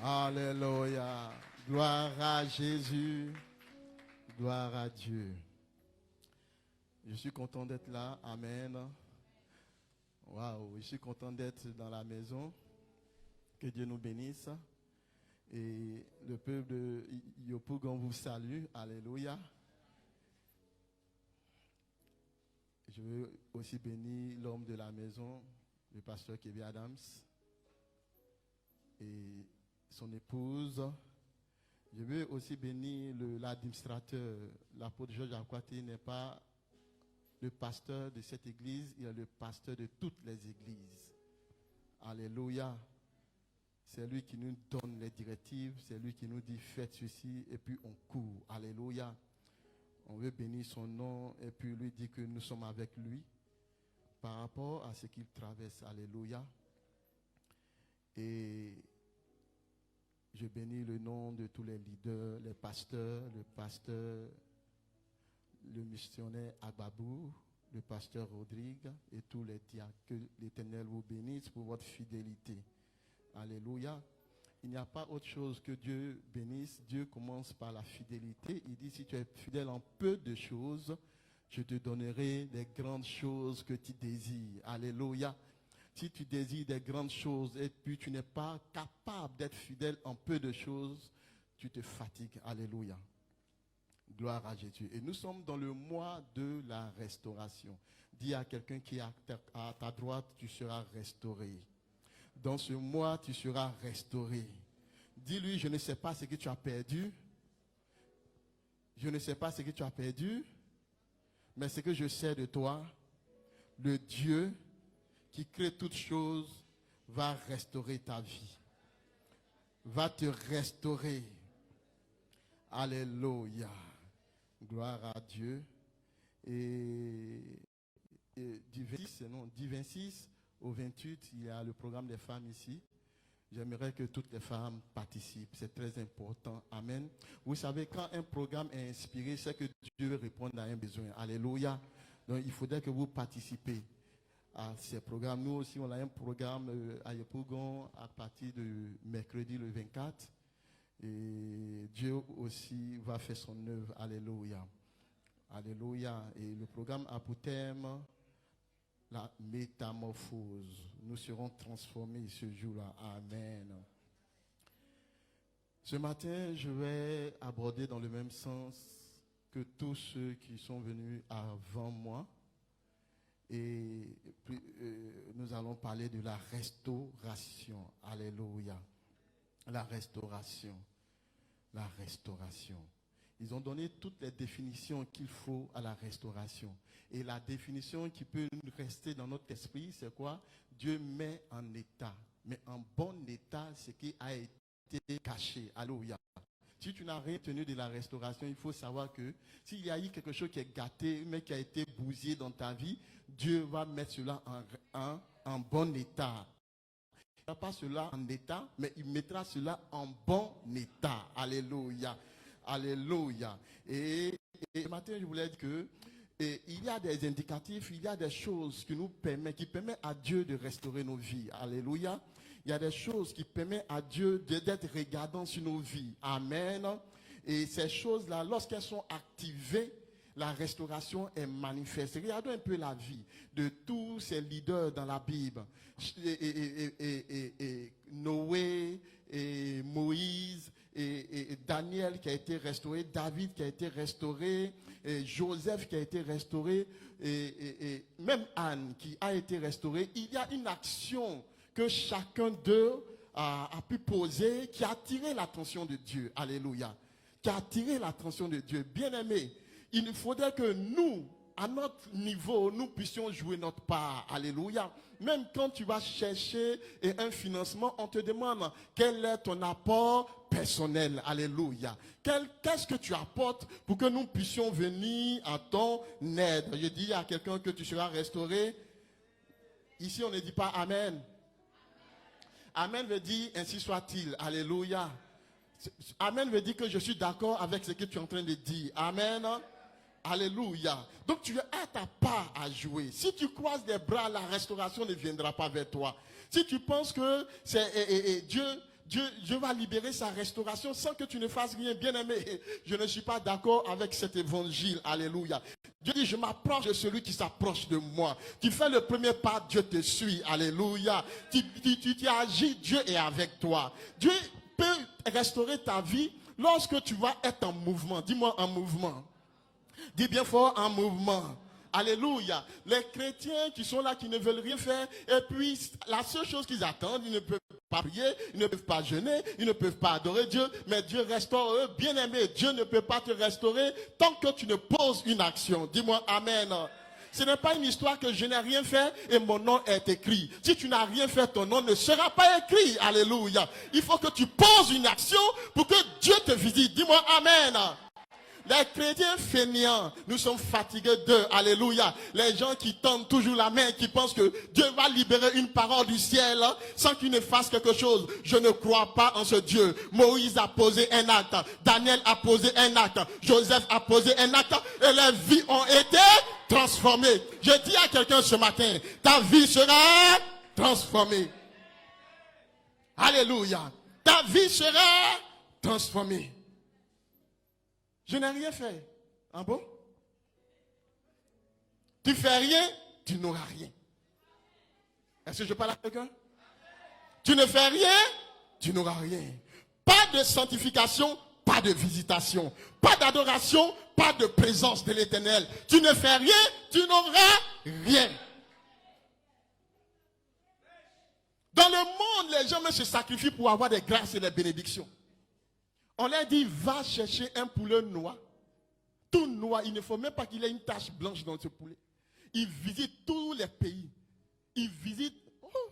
Alléluia. Gloire à Jésus. Gloire à Dieu. Je suis content d'être là. Amen. Waouh, je suis content d'être dans la maison. Que Dieu nous bénisse. Et le peuple de Yopougon vous salue. Alléluia. Je veux aussi bénir l'homme de la maison, le pasteur Kevin Adams, et son épouse. Je veux aussi bénir l'administrateur. L'apôtre Georges Akwati n'est pas le pasteur de cette église, il est le pasteur de toutes les églises. Alléluia. C'est lui qui nous donne les directives, c'est lui qui nous dit faites ceci et puis on court. Alléluia. On veut bénir son nom et puis lui dire que nous sommes avec lui par rapport à ce qu'il traverse. Alléluia. Et je bénis le nom de tous les leaders, les pasteurs, le pasteur, le missionnaire Agbabou, le pasteur Rodrigue et tous les diacres. Que l'Éternel vous bénisse pour votre fidélité. Alléluia. Il n'y a pas autre chose que Dieu bénisse. Dieu commence par la fidélité. Il dit, si tu es fidèle en peu de choses, je te donnerai des grandes choses que tu désires. Alléluia. Si tu désires des grandes choses et puis tu n'es pas capable d'être fidèle en peu de choses, tu te fatigues. Alléluia. Gloire à Jésus. Et nous sommes dans le mois de la restauration. Dis à quelqu'un qui est à ta droite, tu seras restauré. Dans ce mois, tu seras restauré. Dis-lui, je ne sais pas ce que tu as perdu. Je ne sais pas ce que tu as perdu. Mais ce que je sais de toi, le Dieu qui crée toutes choses va restaurer ta vie. Va te restaurer. Alléluia. Gloire à Dieu. Et du 26 au 28, il y a le programme des femmes ici. J'aimerais que toutes les femmes participent. C'est très important. Amen. Vous savez, quand un programme est inspiré, c'est que Dieu veut répondre à un besoin. Alléluia. Donc, il faudrait que vous participez à ces programmes. Nous aussi, on a un programme à Yopougon à partir de mercredi le 24. Et Dieu aussi va faire son œuvre. Alléluia. Alléluia. Et le programme a pour thème la métamorphose. Nous serons transformés ce jour-là. Amen. Ce matin, je vais aborder dans le même sens que tous ceux qui sont venus avant moi. Et puis, nous allons parler de la restauration. Alléluia. La restauration. La restauration. Ils ont donné toutes les définitions qu'il faut à la restauration. Et la définition qui peut rester dans notre esprit, c'est quoi? Dieu met en état. Mais en bon état, ce qui a été caché. Alléluia. Si tu n'as rien tenu de la restauration, il faut savoir que s'il y a eu quelque chose qui est gâté, mais qui a été bousillé dans ta vie, Dieu va mettre cela en bon état. Il ne mettra pas cela en état, mais il mettra cela en bon état. Alléluia. Alléluia. Et ce matin, je voulais dire que il y a des indicatifs, il y a des choses qui permettent à Dieu de restaurer nos vies. Alléluia. Il y a des choses qui permettent à Dieu d'être regardant sur nos vies. Amen. Et ces choses-là, lorsqu'elles sont activées, la restauration est manifeste. Regardons un peu la vie de tous ces leaders dans la Bible. Noé, et Moïse, et Daniel qui a été restauré, David qui a été restauré, et Joseph qui a été restauré, et même Anne qui a été restaurée. Il y a une action que chacun d'eux a pu poser qui a attiré l'attention de Dieu. Alléluia. Qui a attiré l'attention de Dieu. Bien-aimés, il faudrait que nous, à notre niveau, nous puissions jouer notre part. Alléluia. Même quand tu vas chercher un financement, on te demande quel est ton apport personnel. Alléluia. Qu'est-ce que tu apportes pour que nous puissions venir à ton aide? Je dis à quelqu'un que tu seras restauré. Ici, on ne dit pas Amen. Amen veut dire ainsi soit-il. Alléluia. Amen veut dire que je suis d'accord avec ce que tu es en train de dire. Amen. Alléluia. Donc tu as ta part à jouer. Si tu croises les bras, la restauration ne viendra pas vers toi. Si tu penses que c'est Dieu Dieu va libérer sa restauration sans que tu ne fasses rien. Bien-aimé, je ne suis pas d'accord avec cet évangile. Alléluia. Dieu dit, je m'approche de celui qui s'approche de moi. Tu fais le premier pas, Dieu te suit. Alléluia. Tu agis, Dieu est avec toi. Dieu peut restaurer ta vie lorsque tu vas être en mouvement. Dis-moi en mouvement. Dis bien fort, en mouvement. Alléluia. Les chrétiens qui sont là, qui ne veulent rien faire, et puis la seule chose qu'ils attendent, ils ne peuvent pas prier, ils ne peuvent pas jeûner, ils ne peuvent pas adorer Dieu, mais Dieu restaure eux. Bien-aimé, Dieu ne peut pas te restaurer tant que tu ne poses une action. Dis-moi amen. Ce n'est pas une histoire que je n'ai rien fait et mon nom est écrit. Si tu n'as rien fait, ton nom ne sera pas écrit. Alléluia. Il faut que tu poses une action pour que Dieu te visite. Dis-moi amen. Les chrétiens fainéants, nous sommes fatigués d'eux. Alléluia. Les gens qui tendent toujours la main, qui pensent que Dieu va libérer une parole du ciel sans qu'il ne fasse quelque chose. Je ne crois pas en ce Dieu. Moïse a posé un acte. Daniel a posé un acte. Joseph a posé un acte. Et les vies ont été transformées. Je dis à quelqu'un ce matin, ta vie sera transformée. Alléluia. Ta vie sera transformée. Je n'ai rien fait. Ah bon? Tu fais rien, tu n'auras rien. Est-ce que je parle à quelqu'un? Tu ne fais rien, tu n'auras rien. Pas de sanctification, pas de visitation. Pas d'adoration, pas de présence de l'Éternel. Tu ne fais rien, tu n'auras rien. Dans le monde, les gens se sacrifient pour avoir des grâces et des bénédictions. On leur dit, va chercher un poulet noir. Tout noir, il ne faut même pas qu'il ait une tache blanche dans ce poulet. Il visite tous les pays. Il visite... Oh.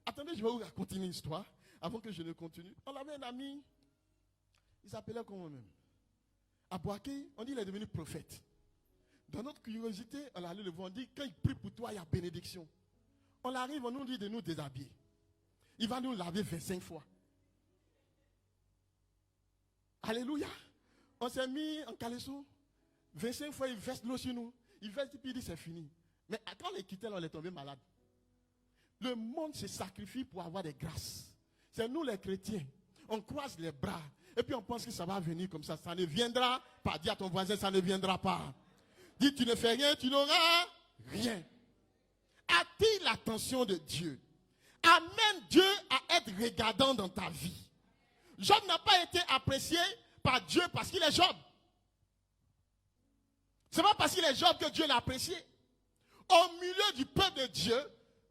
Attendez, je vais vous raconter une histoire avant que je ne continue. On avait un ami, il s'appelait comment même? À Boaké, on dit qu'il est devenu prophète. Dans notre curiosité, on allait le voir, on dit, quand il prie pour toi, il y a bénédiction. On arrive, on nous dit de nous déshabiller. Il va nous laver 25 fois. Alléluia. On s'est mis en caleçon. 25 fois, il verse l'eau sur nous. Il verse et puis il dit c'est fini. Mais quand on les quittait, on est tombé malade. Le monde se sacrifie pour avoir des grâces. C'est nous les chrétiens. On croise les bras. Et puis on pense que ça va venir comme ça. Ça ne viendra pas. Dis à ton voisin, ça ne viendra pas. Dis, tu ne fais rien, tu n'auras rien. Attire l'attention de Dieu. Amène Dieu à être regardant dans ta vie. Job n'a pas été apprécié par Dieu parce qu'il est Job. Ce n'est pas parce qu'il est Job que Dieu l'a apprécié. Au milieu du peuple de Dieu,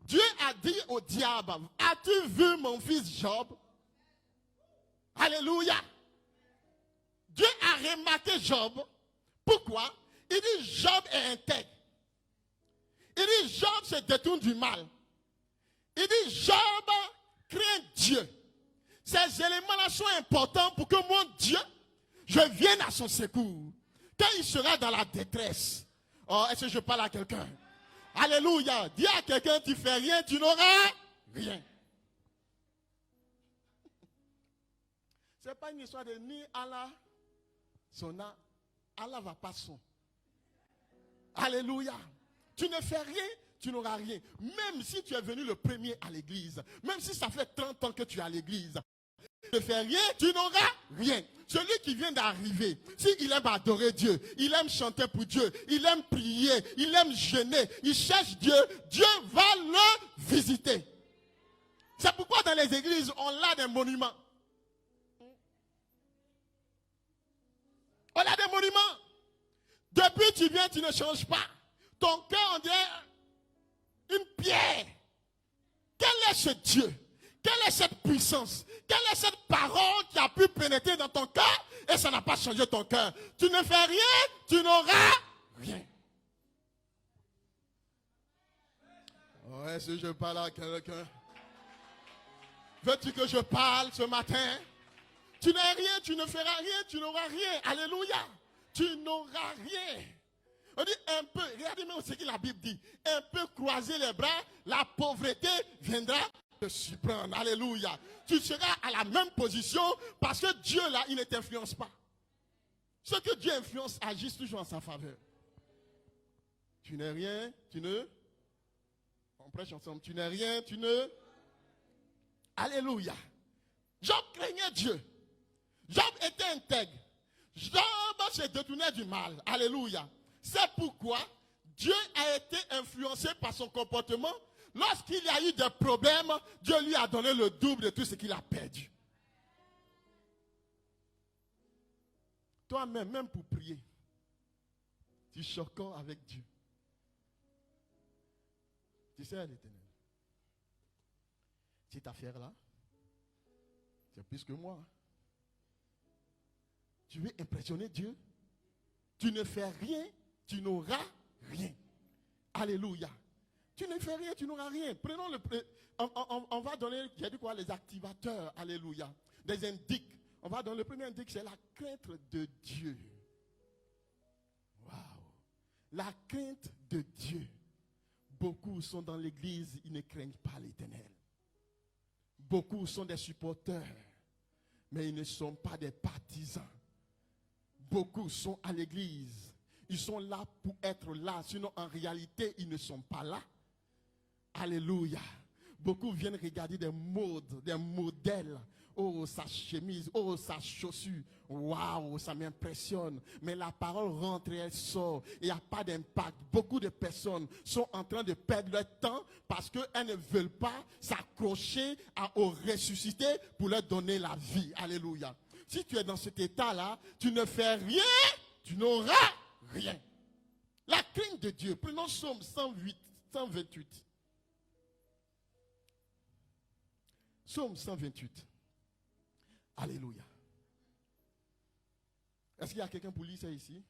Dieu a dit au diable, as-tu vu mon fils Job? Alléluia. Dieu a remarqué Job. Pourquoi? Il dit Job est intègre. Il dit Job se détourne du mal. Il dit Job craint Dieu. Ces éléments-là sont importants pour que mon Dieu, je vienne à son secours. Quand il sera dans la détresse. Oh, est-ce que je parle à quelqu'un? Alléluia. Dis à quelqu'un, tu fais rien, tu n'auras rien. Ce n'est pas une histoire de ni Allah, son âme. Allah va pas son. Alléluia. Tu ne fais rien, tu n'auras rien. Même si tu es venu le premier à l'église, même si ça fait 30 ans que tu es à l'église, tu ne fais rien, tu n'auras rien. Celui qui vient d'arriver, s'il aime adorer Dieu, il aime chanter pour Dieu, il aime prier, il aime jeûner, il cherche Dieu, Dieu va le visiter. C'est pourquoi dans les églises, on a des monuments. On a des monuments. Depuis que tu viens, tu ne changes pas. Ton cœur, on dirait une pierre. Quel est ce Dieu? Quelle est cette puissance? Quelle est cette parole qui a pu pénétrer dans ton cœur et ça n'a pas changé ton cœur? Tu ne fais rien, tu n'auras rien. Oh, est-ce que je parle à quelqu'un? Veux-tu que je parle ce matin? Tu n'es rien, tu ne feras rien, tu n'auras rien. Alléluia. Tu n'auras rien. On dit un peu, regardez-moi ce que la Bible dit. Un peu croiser les bras, la pauvreté viendra te surprendre. Alléluia. Tu seras à la même position parce que Dieu là, il ne t'influence pas. Ce que Dieu influence agisse toujours en sa faveur. Tu n'es rien, tu ne... On prêche ensemble. Tu n'es rien, tu ne... Alléluia. Job craignait Dieu. Job était intègre. Job se détournait du mal. Alléluia. C'est pourquoi Dieu a été influencé par son comportement. Lorsqu'il y a eu des problèmes, Dieu lui a donné le double de tout ce qu'il a perdu. Toi-même, même pour prier, tu choques avec Dieu. Tu sais, l'Éternel, cette affaire-là, c'est plus que moi. Tu veux impressionner Dieu? Tu ne fais rien, tu n'auras rien. Alléluia. Tu ne fais rien, tu n'auras rien. Prenons on va donner, j'ai dit quoi, les activateurs. Alléluia. Des indices. On va donner le premier indice, c'est la crainte de Dieu. Waouh. La crainte de Dieu. Beaucoup sont dans l'église, ils ne craignent pas l'Éternel. Beaucoup sont des supporters, mais ils ne sont pas des partisans. Beaucoup sont à l'église. Ils sont là pour être là. Sinon, en réalité, ils ne sont pas là. Alléluia. Beaucoup viennent regarder des modes, des modèles. Oh, sa chemise, oh, sa chaussure. Waouh, ça m'impressionne. Mais la parole rentre et elle sort. Il n'y a pas d'impact. Beaucoup de personnes sont en train de perdre leur temps parce qu'elles ne veulent pas s'accrocher au ressuscité pour leur donner la vie. Alléluia. Si tu es dans cet état-là, tu ne fais rien, tu n'auras rien. La crainte de Dieu. Prenons Psaume 128. Psaume 128. Alléluia. Est-ce qu'il y a quelqu'un pour lire ça ici?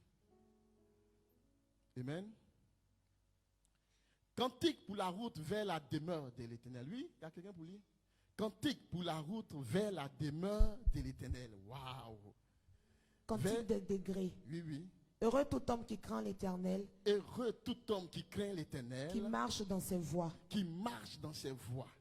Amen. Cantique pour la route vers la demeure de l'Éternel. Oui, il y a quelqu'un pour lire? Cantique pour la route vers la demeure de l'Éternel. Waouh. Cantique de degrés. Oui, oui. Heureux tout homme qui craint l'Éternel. Heureux tout homme qui craint l'Éternel. Qui marche dans ses voies. Qui marche dans ses voies.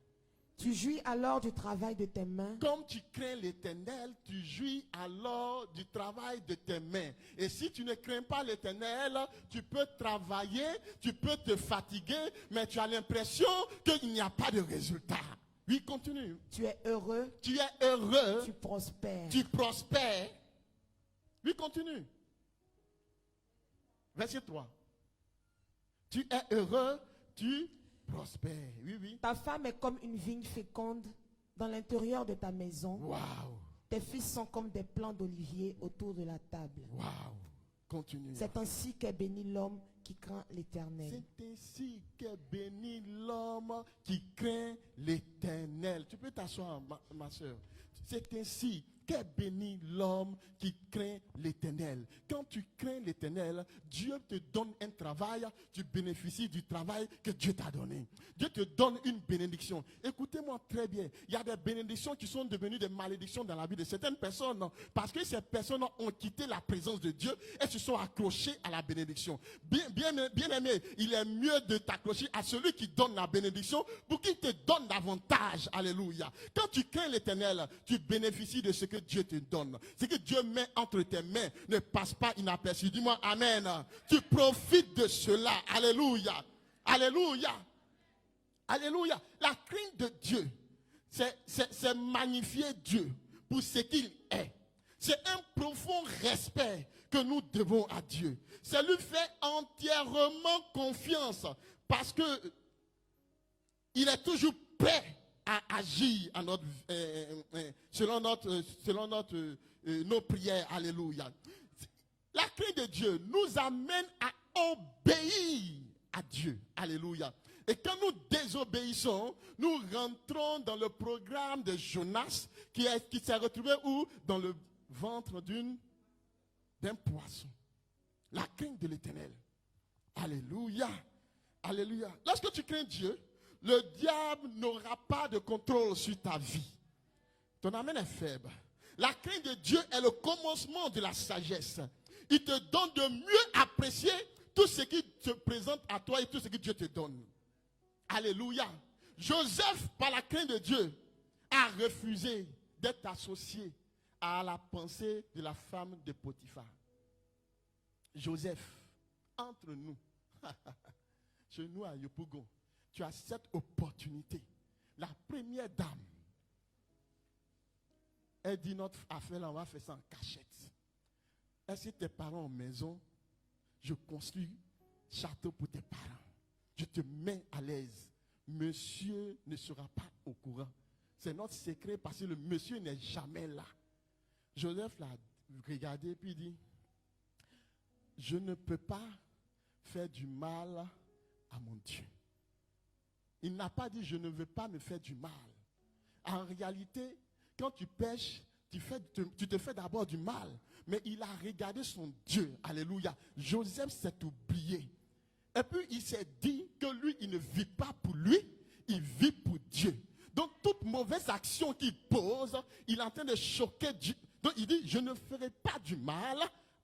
Tu jouis alors du travail de tes mains. Comme tu crains l'Éternel, tu jouis alors du travail de tes mains. Et si tu ne crains pas l'Éternel, tu peux travailler, tu peux te fatiguer, mais tu as l'impression qu'il n'y a pas de résultat. Oui, continue. Tu es heureux. Tu es heureux. Tu prospères. Tu prospères. Oui, continue. Verset 3. Tu es heureux, tu prospères. Oui, oui. Ta femme est comme une vigne féconde dans l'intérieur de ta maison. Waouh. Tes fils sont comme des plants d'olivier autour de la table. Waouh. Continue. C'est ainsi qu'est béni l'homme qui craint l'Éternel. C'est ainsi qu'est béni l'homme qui craint l'Éternel. Tu peux t'asseoir, ma soeur. C'est ainsi qu'est béni l'homme qui craint l'Éternel. Quand tu crains l'Éternel, Dieu te donne un travail, tu bénéficies du travail que Dieu t'a donné. Dieu te donne une bénédiction. Écoutez-moi très bien. Il y a des bénédictions qui sont devenues des malédictions dans la vie de certaines personnes parce que ces personnes ont quitté la présence de Dieu et se sont accrochées à la bénédiction. Bien aimé, il est mieux de t'accrocher à celui qui donne la bénédiction pour qu'il te donne davantage. Alléluia. Quand tu crains l'Éternel, tu bénéficies de ce que Dieu te donne. Ce que Dieu met entre tes mains ne passe pas inaperçu. Dis-moi amen. Tu profites de cela. Alléluia. Alléluia. Alléluia. La crainte de Dieu, c'est magnifier Dieu pour ce qu'il est. C'est un profond respect que nous devons à Dieu. C'est lui faire entièrement confiance parce que il est toujours prêt à agir à notre, selon nos prières. Alléluia. La crainte de Dieu nous amène à obéir à Dieu. Alléluia. Et quand nous désobéissons, nous rentrons dans le programme de Jonas qui s'est retrouvé où? Dans le ventre d'un poisson. La crainte de l'Éternel. Alléluia. Alléluia. Lorsque tu crains Dieu, le diable n'aura pas de contrôle sur ta vie. Ton amen est faible. La crainte de Dieu est le commencement de la sagesse. Il te donne de mieux apprécier tout ce qui se présente à toi et tout ce que Dieu te donne. Alléluia. Joseph, par la crainte de Dieu, a refusé d'être associé à la pensée de la femme de Potiphar. Joseph, entre nous, chez nous à Yopougon, tu as cette opportunité. La première dame Elle dit, notre affaire, là, on va faire ça en cachette. Est-ce que tes parents en maison, je construis château pour tes parents. Je te mets à l'aise. Monsieur ne sera pas au courant. C'est notre secret parce que le monsieur n'est jamais là. Joseph l'a regardé puis dit, je ne peux pas faire du mal à mon Dieu. Il n'a pas dit, je ne veux pas me faire du mal. En réalité, quand tu pêches, tu te fais d'abord du mal. Mais il a regardé son Dieu. Alléluia. Joseph s'est oublié. Et puis il s'est dit que lui, il ne vit pas pour lui, il vit pour Dieu. Donc toute mauvaise action qu'il pose, il est en train de choquer Dieu. Donc il dit, je ne ferai pas du mal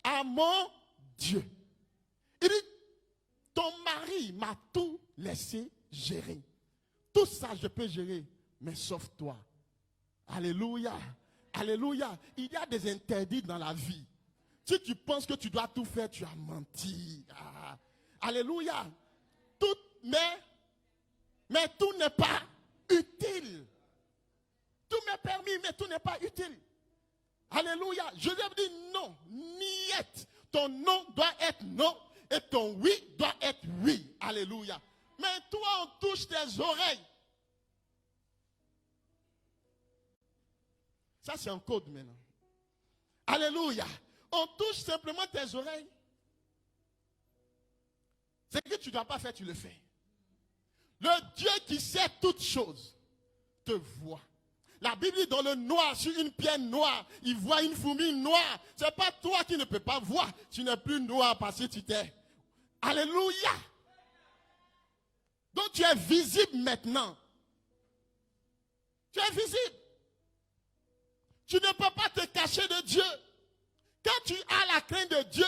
à mon Dieu. Il dit, ton mari m'a tout laissé gérer. Tout ça, je peux gérer, mais sauf toi. Alléluia. Alléluia. Il y a des interdits dans la vie. Si tu penses que tu dois tout faire, tu as menti. Ah. Alléluia. Tout, mais tout n'est pas utile. Tout m'est permis, mais tout n'est pas utile. Alléluia. Joseph dit non, niet. Ton non doit être non et ton oui doit être oui. Alléluia. Mais toi, on touche tes oreilles. Ça, c'est un code maintenant. Alléluia. On touche simplement tes oreilles. Ce que tu ne dois pas faire, tu le fais. Le Dieu qui sait toutes choses te voit. La Bible dit dans le noir, sur une pierre noire, il voit une fourmi noire. Ce n'est pas toi qui ne peux pas voir. Tu n'es plus noir parce que tu t'es. Alléluia. Donc tu es visible maintenant. Tu es visible. Tu ne peux pas te cacher de Dieu. Quand tu as la crainte de Dieu,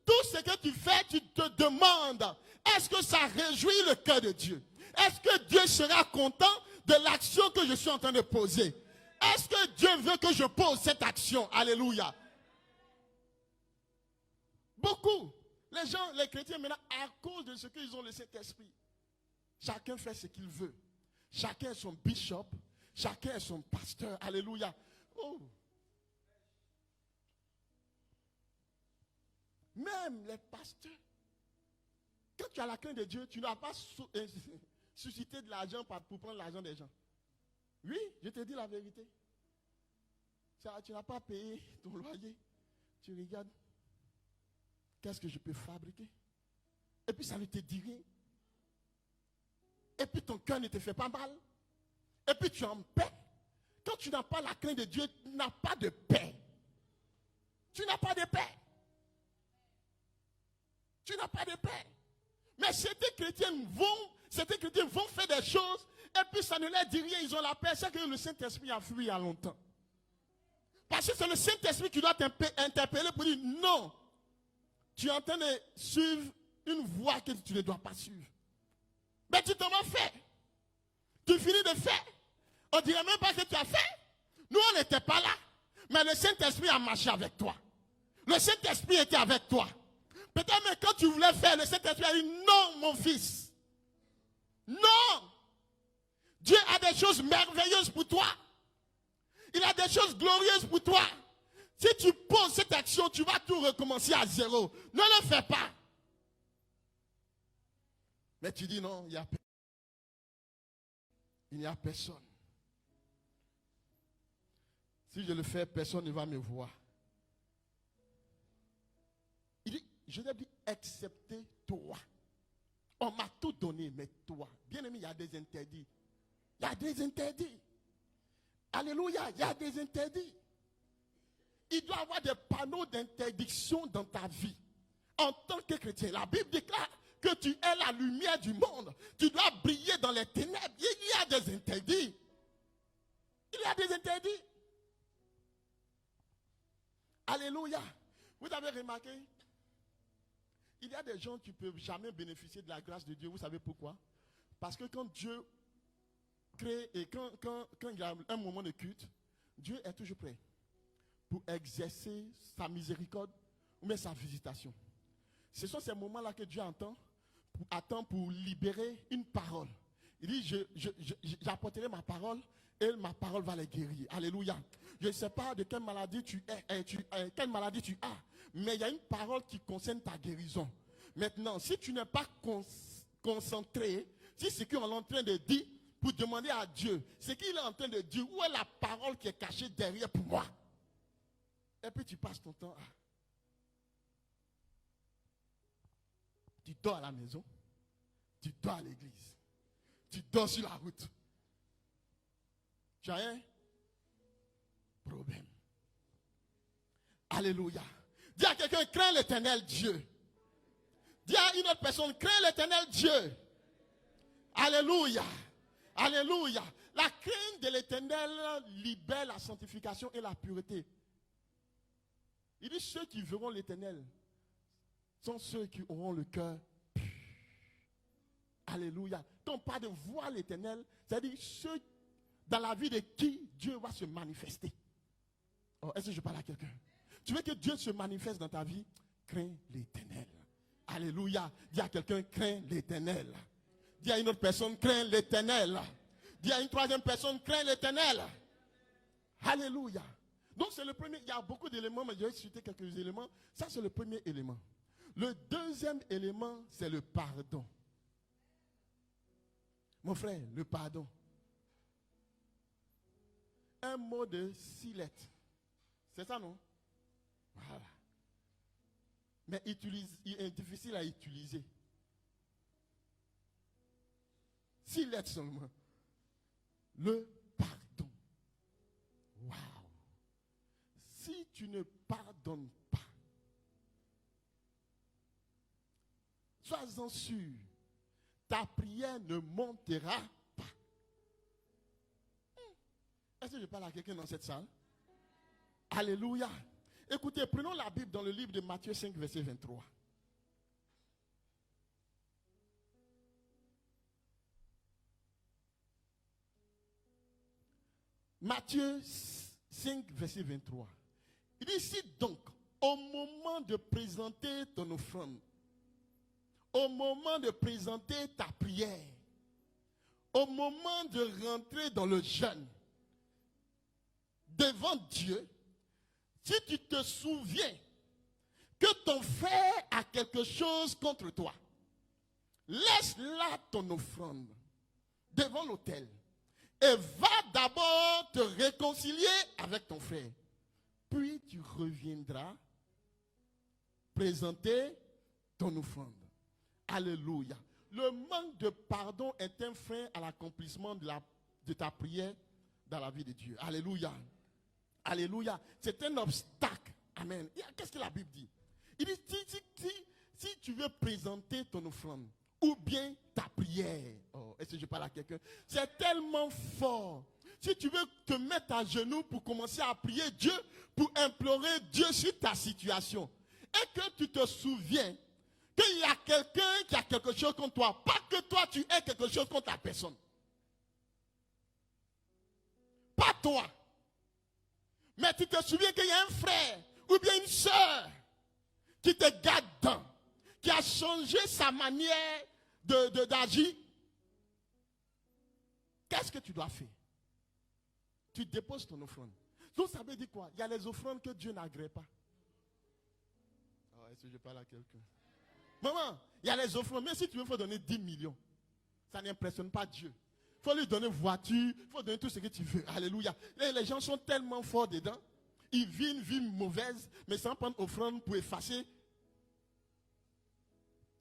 tout ce que tu fais, tu te demandes, est-ce que ça réjouit le cœur de Dieu? Est-ce que Dieu sera content de l'action que je suis en train de poser? Est-ce que Dieu veut que je pose cette action? Alléluia. Beaucoup, les gens, les chrétiens maintenant, à cause de ce qu'ils ont le Saint-Esprit, chacun fait ce qu'il veut. Chacun est son bishop, chacun est son pasteur. Alléluia. Oh. Même les pasteurs, quand tu as la crainte de Dieu, tu n'as pas suscité de l'argent pour prendre l'argent des gens. Oui, je te dis la vérité. Tu n'as pas payé ton loyer. Tu regardes, qu'est-ce que je peux fabriquer? Et puis ça ne te dit rien. Et puis ton cœur ne te fait pas mal. Et puis tu es en paix. Quand tu n'as pas la crainte de Dieu, tu n'as pas de paix. Tu n'as pas de paix. Tu n'as pas de paix. Mais certains chrétiens vont faire des choses et puis ça ne leur dit rien, ils ont la paix. C'est que le Saint-Esprit a fui il y a longtemps. Parce que c'est le Saint-Esprit qui doit t'interpeller pour dire non. Tu es en train de suivre une voie que tu ne dois pas suivre. Mais tu t'en vas faire. Tu finis de faire. On ne dirait même pas que tu as fait. Nous, on n'était pas là. Mais le Saint-Esprit a marché avec toi. Le Saint-Esprit était avec toi. Peut-être même quand tu voulais faire, le Saint-Esprit a dit non, mon fils. Non. Dieu a des choses merveilleuses pour toi. Il a des choses glorieuses pour toi. Si tu poses cette action, tu vas tout recommencer à zéro. Ne le fais pas. Mais tu dis non, il n'y a personne. Si je le fais, personne ne va me voir. Il dit, je l'ai dit, excepté toi. On m'a tout donné, mais toi. Bien aimé, il y a des interdits. Il y a des interdits. Alléluia, il y a des interdits. Il doit y avoir des panneaux d'interdiction dans ta vie. En tant que chrétien, la Bible déclare que tu es la lumière du monde. Tu dois briller dans les ténèbres. Il y a des interdits. Il y a des interdits. Alléluia. Vous avez remarqué? Il y a des gens qui ne peuvent jamais bénéficier de la grâce de Dieu. Vous savez pourquoi? Parce que quand Dieu crée et quand il y a un moment de culte, Dieu est toujours prêt pour exercer sa miséricorde ou même sa visitation. Ce sont ces moments-là que Dieu attend pour libérer une parole. Il dit, j'apporterai ma parole et ma parole va les guérir. Alléluia. Je ne sais pas de quelle maladie tu es, quelle maladie tu as, mais il y a une parole qui concerne ta guérison. Maintenant, si tu n'es pas concentré, si ce qu'on est en train de dire, pour demander à Dieu, ce qu'il est en train de dire, où est la parole qui est cachée derrière pour moi? Et puis tu passes ton temps à... Tu dors à la maison, tu dors à l'église, tu dors sur la route. Tu as un problème. Alléluia. Dis à quelqu'un, crains l'Éternel Dieu. Dis à une autre personne, crains l'Éternel Dieu. Alléluia. Alléluia. La crainte de l'Éternel libère la sanctification et la pureté. Il dit, ceux qui verront l'Éternel sont ceux qui auront le cœur pur. Alléluia. Quand on parle de voir l'Éternel, c'est-à-dire ceux dans la vie de qui Dieu va se manifester. Oh, est-ce que je parle à quelqu'un? Tu veux que Dieu se manifeste dans ta vie? Crains l'Éternel. Alléluia. Dis à quelqu'un, crains l'Éternel. Dis à une autre personne, crains l'Éternel. Dis à une troisième personne, crains l'Éternel. Alléluia. Donc c'est le premier, il y a beaucoup d'éléments, mais je vais citer quelques éléments. Ça c'est le premier élément. Le deuxième élément, c'est le pardon. Mon frère, le pardon. Un mot de 6 lettres. C'est ça, non? Voilà. Mais il est difficile à utiliser. 6 lettres seulement. Le pardon. Waouh. Si tu ne pardonnes pas, sois-en sûr, ta prière ne montera pas. Est-ce que je parle à quelqu'un dans cette salle? Alléluia. Écoutez, prenons la Bible dans le livre de Matthieu 5, verset 23. Matthieu 5, verset 23. Il dit ici donc, au moment de présenter ton offrande, au moment de présenter ta prière, au moment de rentrer dans le jeûne, devant Dieu, si tu te souviens que ton frère a quelque chose contre toi, laisse là ton offrande devant l'autel et va d'abord te réconcilier avec ton frère. Puis tu reviendras présenter ton offrande. Alléluia. Le manque de pardon est un frein à l'accomplissement de ta prière dans la vie de Dieu. Alléluia. Alléluia. C'est un obstacle. Amen. Qu'est-ce que la Bible dit? Il dit, si tu veux présenter ton offrande, ou bien ta prière. Oh, est-ce que je parle à quelqu'un? C'est tellement fort. Si tu veux te mettre à genoux pour commencer à prier Dieu, pour implorer Dieu sur ta situation, et que tu te souviens qu'il y a quelqu'un qui a quelque chose contre toi, pas que toi tu aies quelque chose contre la personne. Pas toi. Mais tu te souviens qu'il y a un frère ou bien une soeur qui te garde dedans, qui a changé sa manière d'agir. Qu'est-ce que tu dois faire? Tu déposes ton offrande. Donc ça veut dire quoi? Il y a les offrandes que Dieu n'agrée pas. Oh, est-ce que je parle à quelqu'un? Maman, il y a les offrandes, mais si tu veux, il faut donner 10 millions. Ça n'impressionne pas Dieu. Il faut lui donner voiture, il faut donner tout ce que tu veux. Alléluia. Les gens sont tellement forts dedans. Ils vivent une vie mauvaise, mais sans prendre offrande pour effacer.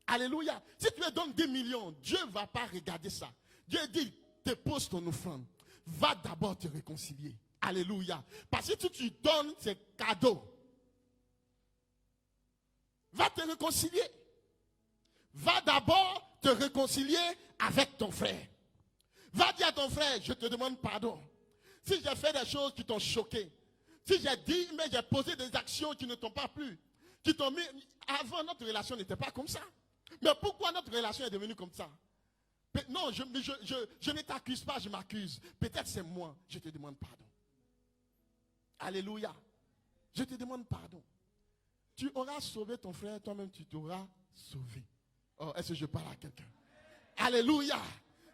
Alléluia. Si tu lui donnes 10 millions, Dieu ne va pas regarder ça. Dieu dit, dépose ton offrande. Va d'abord te réconcilier. Alléluia. Parce que si tu donnes ces cadeaux, va te réconcilier. Va d'abord te réconcilier avec ton frère. Va dire à ton frère, je te demande pardon. Si j'ai fait des choses qui t'ont choqué, si j'ai dit, mais j'ai posé des actions qui ne t'ont pas plu, qui t'ont mis... Avant, notre relation n'était pas comme ça. Mais pourquoi notre relation est devenue comme ça? Non, je ne t'accuse pas, je m'accuse. Peut-être c'est moi, je te demande pardon. Alléluia. Je te demande pardon. Tu auras sauvé ton frère, toi-même tu t'auras sauvé. Oh, est-ce que je parle à quelqu'un? Alléluia.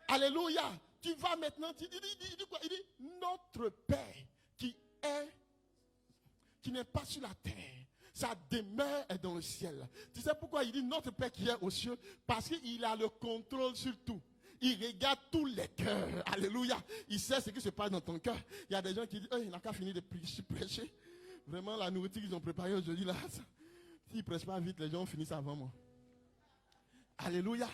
Alléluia. tu vas maintenant, il dit quoi? Il dit, notre Père qui n'est pas sur la terre, sa demeure est dans le ciel. Tu sais pourquoi il dit notre Père qui est aux cieux? Parce qu'il a le contrôle sur tout. Il regarde tous les cœurs. Alléluia. Il sait ce qui se passe dans ton cœur. Il y a des gens qui disent, il n'a qu'à finir de prêcher. Vraiment, la nourriture qu'ils ont préparée aujourd'hui, là, s'ils ne prêchent pas vite, les gens finissent avant moi. Alléluia.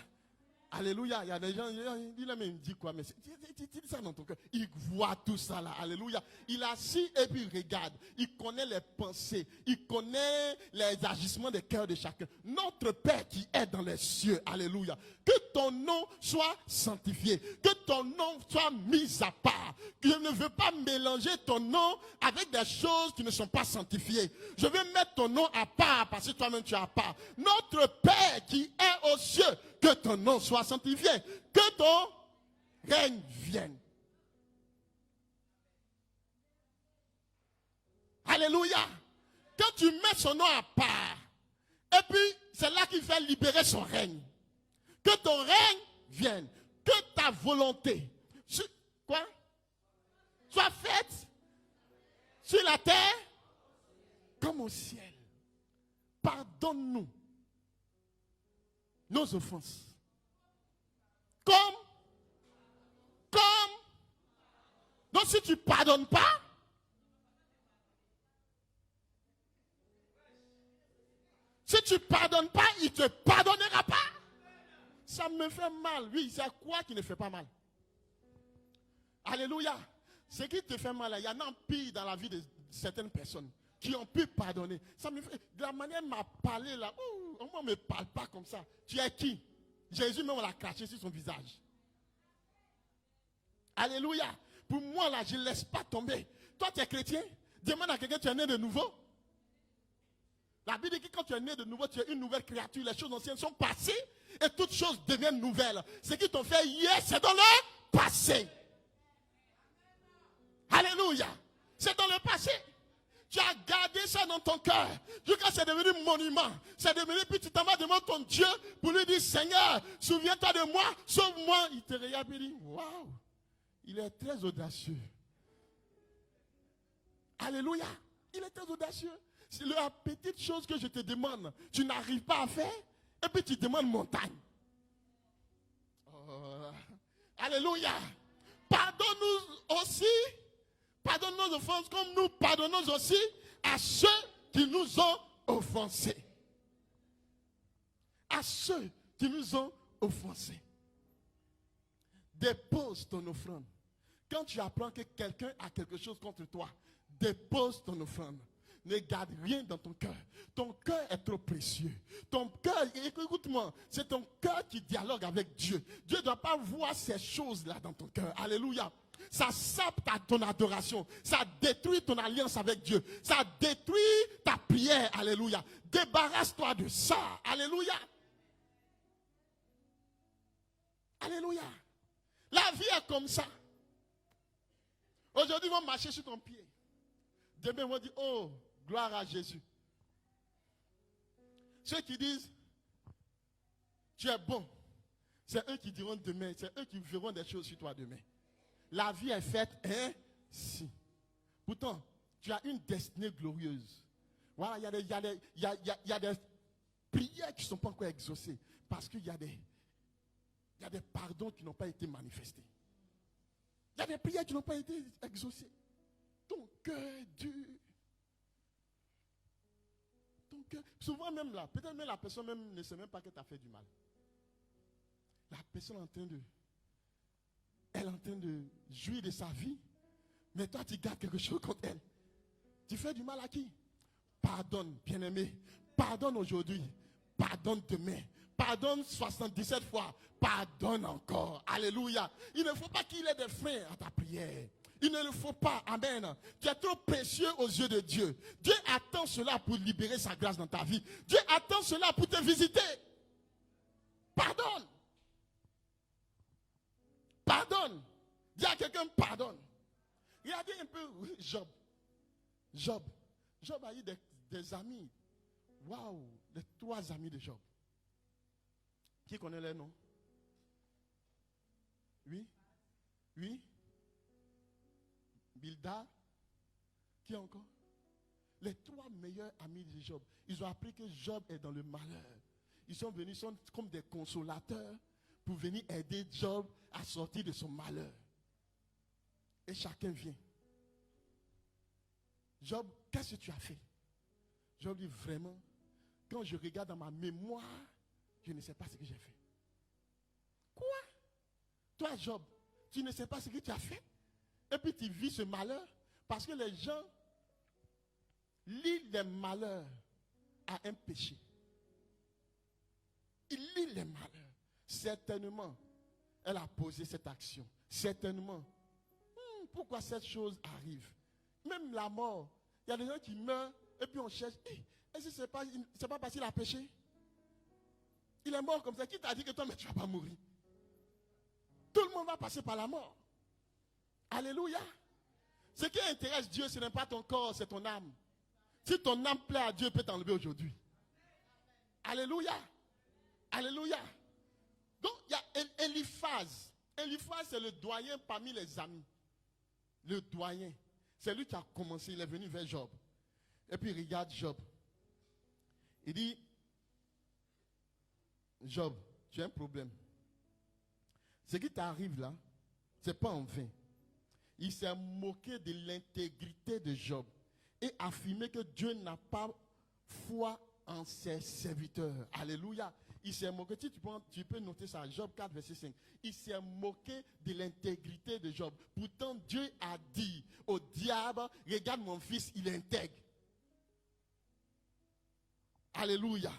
Alléluia. Il y a des gens, il me dit quoi, mais tu dis ça dans ton cœur. Il voit tout ça là. Alléluia. Il assis et puis il regarde. Il connaît les pensées. Il connaît les agissements des cœurs de chacun. Notre Père qui est dans les cieux. Alléluia. Que ton nom soit sanctifié. Que ton nom soit mis à part. Je ne veux pas mélanger ton nom avec des choses qui ne sont pas sanctifiées. Je veux mettre ton nom à part parce que toi-même tu es à part. Notre Père qui est aux cieux. Que ton nom soit sanctifié. Que ton règne vienne. Alléluia. Quand tu mets son nom à part, et puis c'est là qu'il fait libérer son règne. Que ton règne vienne. Que ta volonté soit faite sur la terre comme au ciel. Pardonne-nous nos offenses. Comme. Donc si tu ne pardonnes pas, il ne te pardonnera pas. Ça me fait mal. Oui, c'est quoi qui ne fait pas mal? Alléluia. Ce qui te fait mal, il y en a un pire dans la vie de certaines personnes qui ont pu pardonner. Ça me fait, de la manière m'a parlé là, on ne me parle pas comme ça. Tu es qui? Jésus même l'a craché sur son visage. Alléluia. Pour moi là, je ne laisse pas tomber. Toi tu es chrétien, demande à quelqu'un, tu es né de nouveau. La Bible dit que quand tu es né de nouveau, tu es une nouvelle créature. Les choses anciennes sont passées et toutes choses deviennent nouvelles. Ce qui t'ont fait hier, c'est dans le passé. Alléluia. C'est dans le passé. Tu as gardé ça dans ton cœur. Jusqu'à c'est devenu monument. C'est devenu, puis tu t'en vas devant ton Dieu pour lui dire, Seigneur, souviens-toi de moi, sauve-moi. Il te regarde et dit, waouh, il est très audacieux. Alléluia. Il est très audacieux. C'est la petite chose que je te demande, tu n'arrives pas à faire, et puis tu demandes montagne. Alléluia. Pardonne-nous aussi. Pardonne nos offenses comme nous pardonnons aussi à ceux qui nous ont offensés. À ceux qui nous ont offensés. Dépose ton offrande. Quand tu apprends que quelqu'un a quelque chose contre toi, dépose ton offrande. Ne garde rien dans ton cœur. Ton cœur est trop précieux. Ton cœur, écoute-moi, c'est ton cœur qui dialogue avec Dieu. Dieu ne doit pas voir ces choses-là dans ton cœur. Alléluia. Ça sape ton adoration. Ça détruit ton alliance avec Dieu. Ça détruit ta prière. Alléluia. Débarrasse-toi de ça. Alléluia. Alléluia. La vie est comme ça. Aujourd'hui, ils vont marcher sur ton pied. Demain, ils vont dire, oh, gloire à Jésus. Ceux qui disent, tu es bon, c'est eux qui diront demain, c'est eux qui verront des choses sur toi demain. La vie est faite ainsi. Pourtant, tu as une destinée glorieuse. Voilà, il y a des prières qui ne sont pas encore exaucées. Parce qu'il y a des pardons qui n'ont pas été manifestés. Il y a des prières qui n'ont pas été exaucées. Ton cœur est dur. Ton cœur. Souvent même là, peut-être même la personne même ne sait même pas que tu as fait du mal. La personne elle est en train de jouir de sa vie, mais toi tu gardes quelque chose contre elle. Tu fais du mal à qui? Pardonne, bien-aimé. Pardonne aujourd'hui. Pardonne demain. Pardonne 77 fois. Pardonne encore. Alléluia. Il ne faut pas qu'il ait des freins à ta prière. Il ne le faut pas. Amen. Tu es trop précieux aux yeux de Dieu. Dieu attend cela pour libérer sa grâce dans ta vie. Dieu attend cela pour te visiter. Pardonne. Pardonne. Dis à quelqu'un pardonne. Regardez un peu Job. Job a eu des amis. Waouh. Les 3 amis de Job. Qui connaît les noms? Oui. Oui. Bildad. Qui encore? Les 3 meilleurs amis de Job. Ils ont appris que Job est dans le malheur. Ils sont venus, sont comme des consolateurs pour venir aider Job à sortir de son malheur. Et chacun vient. Job, qu'est-ce que tu as fait? Job dit vraiment, quand je regarde dans ma mémoire, je ne sais pas ce que j'ai fait. Quoi? Toi, Job, tu ne sais pas ce que tu as fait? Et puis tu vis ce malheur? Parce que les gens lient les malheurs à un péché. Ils lient les malheurs. Certainement, elle a posé cette action. Certainement. Pourquoi cette chose arrive? Même la mort. Il y a des gens qui meurent et puis on cherche. Est-ce que ce n'est pas parce qu'il a péché? Il est mort comme ça. Qui t'a dit que toi, mais tu ne vas pas mourir? Tout le monde va passer par la mort. Alléluia. Ce qui intéresse Dieu, ce n'est pas ton corps, c'est ton âme. Si ton âme plaît à Dieu, il peut t'enlever aujourd'hui. Alléluia. Alléluia. Donc, il y a Eliphaz. Eliphaz, c'est le doyen parmi les amis. Le doyen. C'est lui qui a commencé. Il est venu vers Job. Et puis, il regarde Job. Il dit, Job, tu as un problème. Ce qui t'arrive là, ce n'est pas en vain. Il s'est moqué de l'intégrité de Job et affirmé que Dieu n'a pas foi en ses serviteurs. Alléluia. Il s'est moqué. Si tu peux noter ça, Job 4, verset 5. Il s'est moqué de l'intégrité de Job. Pourtant, Dieu a dit au diable, regarde mon fils, il est intègre. Alléluia.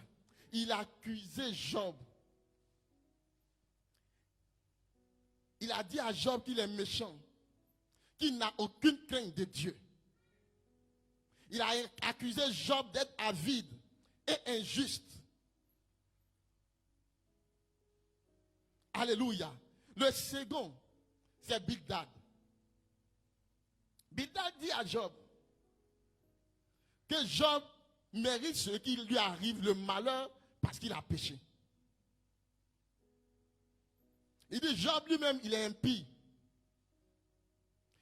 Il a accusé Job. Il a dit à Job qu'il est méchant, qu'il n'a aucune crainte de Dieu. Il a accusé Job d'être avide et injuste. Alléluia. Le second, c'est Bildad. Bildad dit à Job que Job mérite ce qui lui arrive, le malheur, parce qu'il a péché. Il dit Job lui-même, il est impie.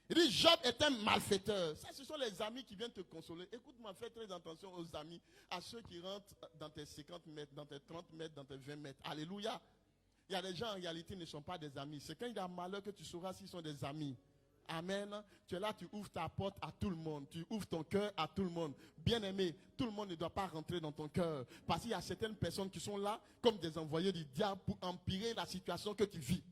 Il dit Job est un malfaiteur. Ça, ce sont les amis qui viennent te consoler. Écoute-moi, fais très attention aux amis, à ceux qui rentrent dans tes 50 mètres, dans tes 30 mètres, dans tes 20 mètres. Alléluia. Il y a des gens en réalité qui ne sont pas des amis. C'est quand il y a malheur que tu sauras s'ils sont des amis. Amen. Tu es là, tu ouvres ta porte à tout le monde. Tu ouvres ton cœur à tout le monde. Bien-aimé, tout le monde ne doit pas rentrer dans ton cœur. Parce qu'il y a certaines personnes qui sont là comme des envoyés du diable pour empirer la situation que tu vis.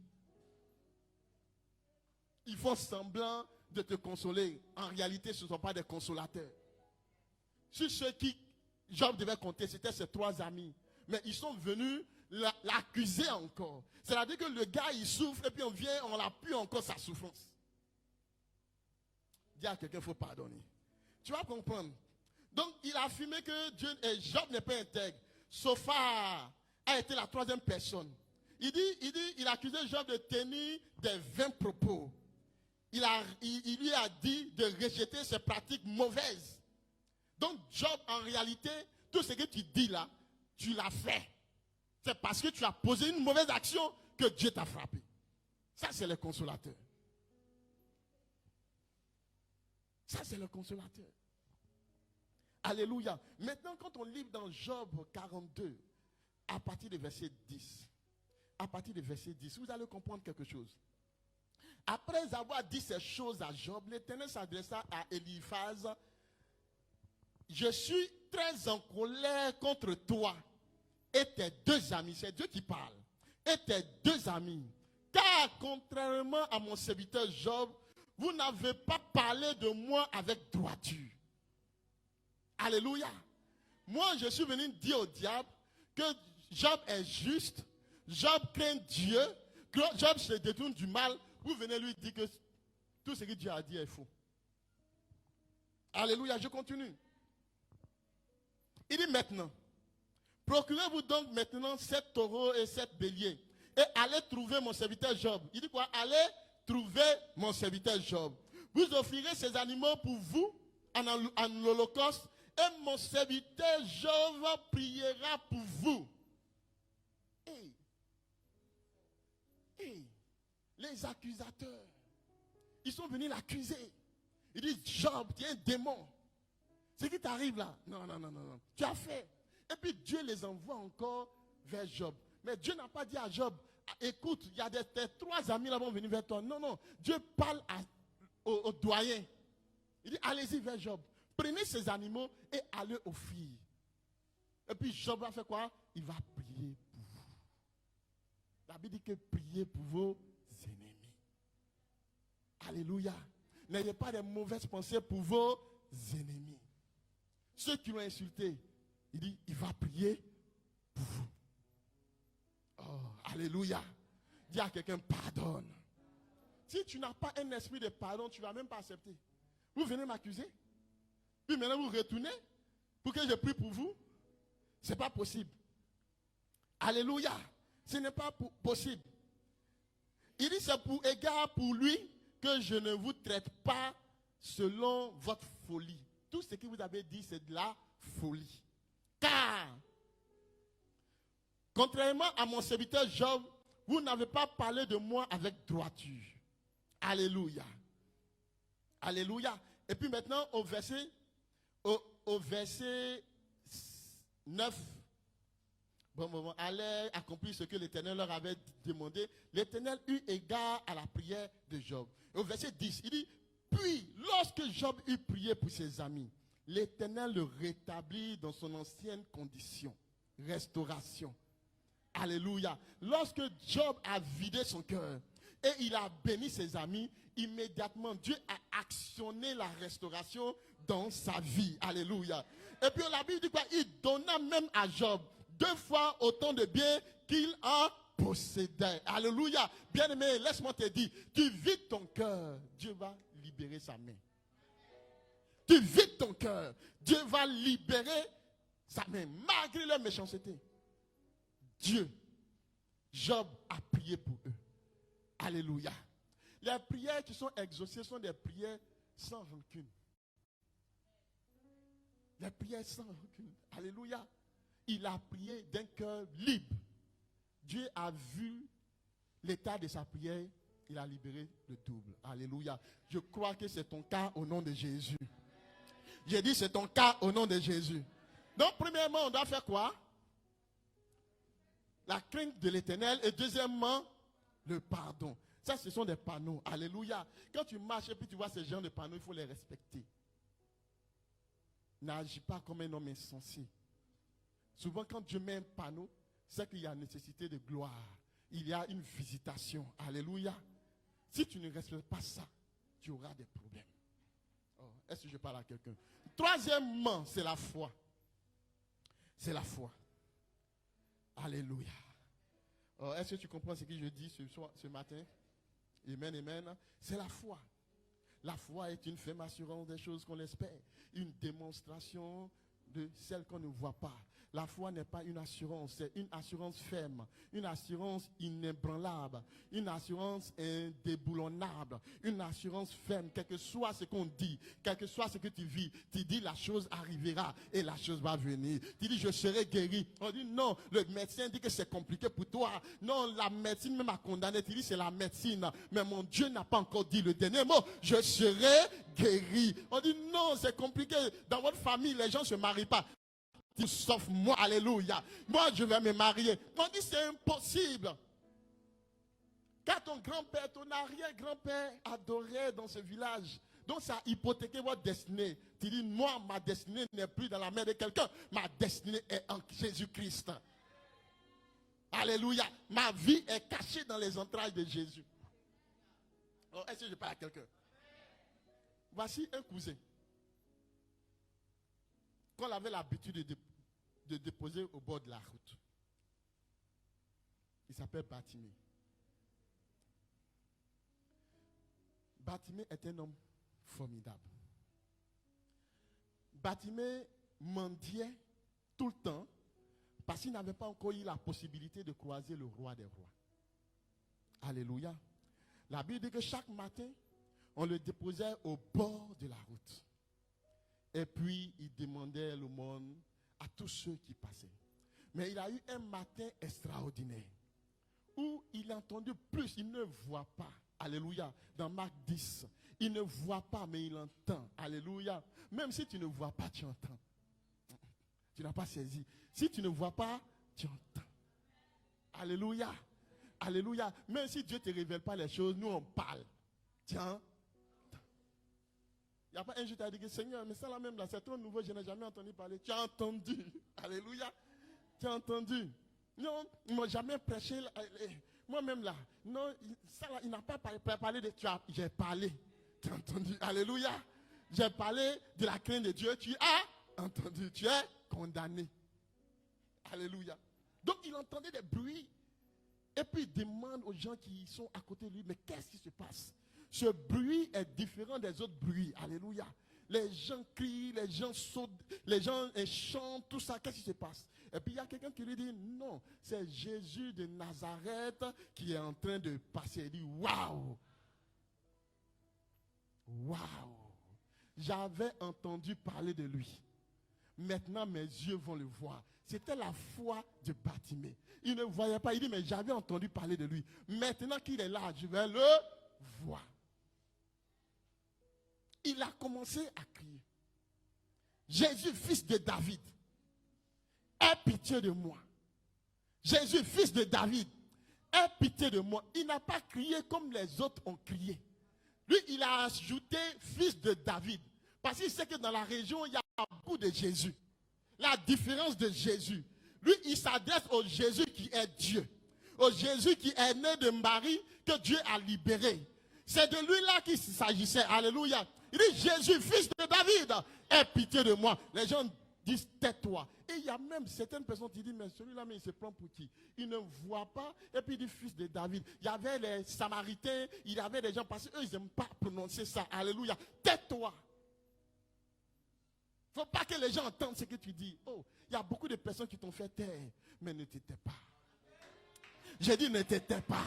Ils font semblant de te consoler. En réalité, ce ne sont pas des consolateurs. Sur ceux qui Job devait compter, c'était ses 3 amis. Mais ils sont venus l'accuser encore. C'est-à-dire que le gars, il souffre et puis on l'appuie encore sa souffrance. Dis à quelqu'un, il faut pardonner. Tu vas comprendre. Donc, il a affirmé que Job n'est pas intègre. Sophar a été la 3e personne. Il accusait Job de tenir des vains propos. Il lui a dit de rejeter ses pratiques mauvaises. Donc, Job, en réalité, tout ce que tu dis là, tu l'as fait. C'est parce que tu as posé une mauvaise action que Dieu t'a frappé. Ça, c'est le consolateur. Ça, c'est le consolateur. Alléluia. Maintenant, quand on lit dans Job 42, à partir du verset 10, vous allez comprendre quelque chose. Après avoir dit ces choses à Job, l'Éternel s'adressa à Eliphaz. Je suis très en colère contre toi et tes 2 amis. C'est Dieu qui parle. Et tes 2 amis. Car contrairement à mon serviteur Job, vous n'avez pas parlé de moi avec droiture. Alléluia. Moi, je suis venu dire au diable que Job est juste, Job craint Dieu, que Job se détourne du mal. Vous venez lui dire que tout ce que Dieu a dit est faux. Alléluia, je continue. Il dit maintenant, procurez-vous donc maintenant 7 taureaux et 7 béliers et allez trouver mon serviteur Job. Il dit quoi? Allez trouver mon serviteur Job. Vous offrirez ces animaux pour vous en holocauste et mon serviteur Job priera pour vous. Hey. Les accusateurs. ils sont venus l'accuser. Ils disent, Job, tu es un démon. Ce qui t'arrive là, non. Tu as fait. Et puis Dieu les envoie encore vers Job. Mais Dieu n'a pas dit à Job, écoute, il y a tes 3 amis là-bas venus vers toi. Non. Dieu parle au doyen. Il dit, allez-y vers Job. Prenez ces animaux et allez offrir. Et puis Job va faire quoi? Il va prier pour vous. La Bible dit que priez pour vos ennemis. Alléluia. N'ayez pas de mauvaises pensées pour vos ennemis. Ceux qui l'ont insulté, il dit, il va prier pour vous. Oh, alléluia. Dis à quelqu'un, pardonne. Si tu n'as pas un esprit de pardon, tu ne vas même pas accepter. Vous venez m'accuser, puis maintenant vous retournez pour que je prie pour vous. Ce n'est pas possible. Alléluia. Ce n'est pas possible. Il dit, c'est pour égard pour lui que je ne vous traite pas selon votre folie. Tout ce que vous avez dit, c'est de la folie. Car, contrairement à mon serviteur Job, vous n'avez pas parlé de moi avec droiture. Alléluia. Alléluia. Et puis maintenant, au verset 9, allez accomplir ce que l'Éternel leur avait demandé. L'Éternel eut égard à la prière de Job. Et au verset 10, il dit, puis lorsque Job eut prié pour ses amis, l'Éternel le rétablit dans son ancienne condition. Restauration. Alléluia. Lorsque Job a vidé son cœur et il a béni ses amis, immédiatement Dieu a actionné la restauration dans sa vie. Alléluia. Et puis la Bible dit quoi? Il donna même à Job 2 fois autant de biens qu'il en possédait. Alléluia. Bien-aimé, laisse-moi te dire, tu vides ton cœur, Dieu va libérer sa main. Tu vides ton cœur, Dieu va libérer sa main, malgré leur méchanceté. Dieu, Job a prié pour eux. Alléluia. Les prières qui sont exaucées sont des prières sans rancune. Les prières sans rancune. Alléluia. Il a prié d'un cœur libre. Dieu a vu l'état de sa prière. Il a libéré le double. Alléluia. Je crois que c'est ton cas au nom de Jésus. J'ai dit c'est ton cas au nom de Jésus. Donc premièrement, on doit faire quoi? La crainte de l'Éternel. Et deuxièmement, le pardon. Ça, ce sont des panneaux. Alléluia. Quand tu marches et puis tu vois ces genres de panneaux, il faut les respecter. N'agis pas comme un homme insensé. Souvent, quand Dieu met un panneau, c'est qu'il y a nécessité de gloire. Il y a une visitation. Alléluia. Si tu ne respectes pas ça, tu auras des problèmes. Oh, est-ce que je parle à quelqu'un? Troisièmement, c'est la foi. C'est la foi. Alléluia. Oh, est-ce que tu comprends ce que je dis ce matin? Amen, amen. C'est la foi. La foi est une ferme assurance des choses qu'on espère. Une démonstration de celles qu'on ne voit pas. La foi n'est pas une assurance, c'est une assurance ferme, une assurance inébranlable, une assurance indéboulonnable, une assurance ferme, quel que soit ce qu'on dit, quel que soit ce que tu vis, tu dis la chose arrivera et la chose va venir. Tu dis je serai guéri. On dit non, le médecin dit que c'est compliqué pour toi. Non, la médecine même a condamné, tu dis c'est la médecine. Mais mon Dieu n'a pas encore dit le dernier mot, je serai guéri. On dit non, c'est compliqué. Dans votre famille, les gens ne se marient pas. Sauf moi, alléluia. Moi, je vais me marier. On dit c'est impossible. Car ton grand-père, ton arrière-grand-père adorait dans ce village. Donc ça a hypothéqué votre destinée. Tu dis, moi, ma destinée n'est plus dans la main de quelqu'un. Ma destinée est en Jésus-Christ. Alléluia. Ma vie est cachée dans les entrailles de Jésus. Oh, est-ce que je parle à quelqu'un? Voici un cousin qu'on avait l'habitude de déposer au bord de la route. Il s'appelle Bartimée. Bartimée est un homme formidable. Bartimée mendiait tout le temps parce qu'il n'avait pas encore eu la possibilité de croiser le roi des rois. Alléluia. La Bible dit que chaque matin, on le déposait au bord de la route. Et puis, il demandait l'aumône à tous ceux qui passaient. Mais il a eu un matin extraordinaire où il a entendu plus, il ne voit pas. Alléluia. Dans Marc 10, il ne voit pas, mais il entend. Alléluia. Même si tu ne vois pas, tu entends. Tu n'as pas saisi. Si tu ne vois pas, tu entends. Alléluia. Alléluia. Même si Dieu ne te révèle pas les choses, nous on parle. Tiens. Il n'y a pas un jour qui a dit, Seigneur, mais ça là même, là, c'est trop nouveau, je n'ai jamais entendu parler. Tu as entendu. Alléluia. Tu as entendu. Non, ils ne m'ont jamais prêché. Moi-même là, non, ça là, il n'a pas parlé de toi. J'ai parlé. Tu as entendu. Alléluia. J'ai parlé de la crainte de Dieu. Tu as entendu. Tu es condamné. Alléluia. Donc il entendait des bruits. Et puis il demande aux gens qui sont à côté de lui, mais qu'est-ce qui se passe? Ce bruit est différent des autres bruits. Alléluia. Les gens crient, les gens sautent, les gens chantent, tout ça. Qu'est-ce qui se passe? Et puis il y a quelqu'un qui lui dit, non, c'est Jésus de Nazareth qui est en train de passer. Il dit, waouh! Waouh! J'avais entendu parler de lui. Maintenant, mes yeux vont le voir. C'était la foi de Bartimée. Il ne voyait pas. Il dit, mais j'avais entendu parler de lui. Maintenant qu'il est là, je vais le voir. Il a commencé à crier. Jésus, fils de David, aie pitié de moi. Jésus, fils de David, aie pitié de moi. Il n'a pas crié comme les autres ont crié. Lui, il a ajouté fils de David. Parce qu'il sait que dans la région, il y a beaucoup de Jésus. La différence de Jésus. Lui, il s'adresse au Jésus qui est Dieu. Au Jésus qui est né de Marie, que Dieu a libéré. C'est de lui-là qu'il s'agissait. Alléluia. Il dit, Jésus, fils de David, aie pitié de moi. Les gens disent, tais-toi. Et il y a même certaines personnes qui disent, mais celui-là, mais il se prend pour qui? Il ne voit pas. Et puis il dit, fils de David. Il y avait les Samaritains, il y avait des gens, parce qu'eux, ils n'aiment pas prononcer ça. Alléluia. Tais-toi. Il ne faut pas que les gens entendent ce que tu dis. Oh, il y a beaucoup de personnes qui t'ont fait taire, mais ne t'étais pas. J'ai dit, ne t'étais pas.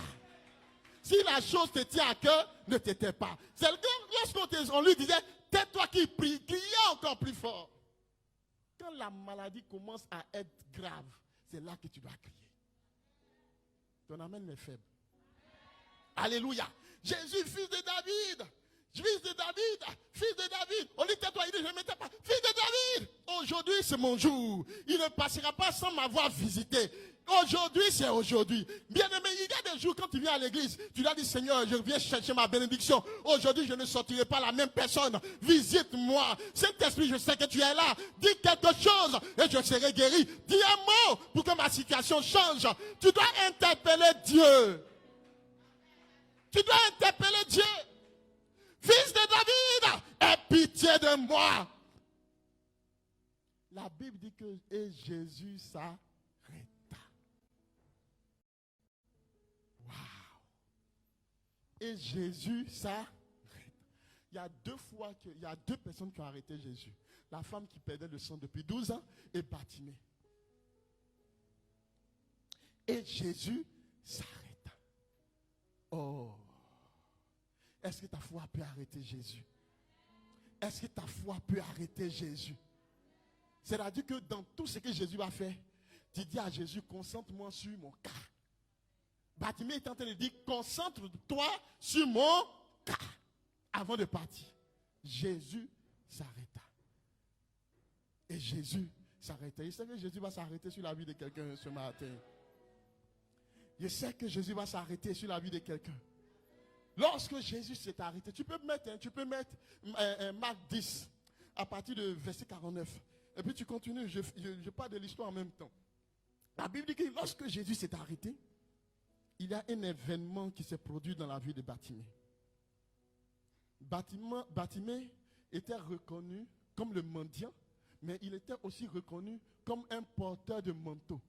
Si la chose te tient à cœur, ne t'étais pas. C'est lorsqu'on lui disait, tais-toi qui prie, criez encore plus fort. Quand la maladie commence à être grave, c'est là que tu dois crier. Ton amen est faible. Alléluia. Jésus, fils de David. Fils de David, fils de David. On dit tais-toi, il dit je ne m'étais pas. Fils de David, aujourd'hui c'est mon jour. Il ne passera pas sans m'avoir visité. Aujourd'hui c'est aujourd'hui. Bien-aimé, il y a des jours quand tu viens à l'église, tu dois dire Seigneur, je viens chercher ma bénédiction. Aujourd'hui je ne sortirai pas la même personne. Visite-moi. Saint-Esprit, je sais que tu es là. Dis quelque chose et je serai guéri. Dis un mot pour que ma situation change. Tu dois interpeller Dieu. Tu dois interpeller Dieu. Fils de David, aie pitié de moi. La Bible dit que et Jésus s'arrêta. Waouh. Et Jésus s'arrêta. Il y a deux personnes qui ont arrêté Jésus. La femme qui perdait le sang depuis 12 ans et Bartimée. Et Jésus s'arrêta. Oh. Est-ce que ta foi peut arrêter Jésus? Est-ce que ta foi peut arrêter Jésus? C'est-à-dire que dans tout ce que Jésus va faire, tu dis à Jésus, concentre-moi sur mon cas. Bartimée est en train de dire, concentre-toi sur mon cas. Avant de partir, Jésus s'arrêta. Et Jésus s'arrêta. Je sais que Jésus va s'arrêter sur la vie de quelqu'un ce matin. Je sais que Jésus va s'arrêter sur la vie de quelqu'un. Lorsque Jésus s'est arrêté, tu peux mettre Marc 10 à partir de verset 49. Et puis tu continues, je parle de l'histoire en même temps. La Bible dit que lorsque Jésus s'est arrêté, il y a un événement qui s'est produit dans la vie de Bartimée. Bartimée était reconnu comme le mendiant, mais il était aussi reconnu comme un porteur de manteau.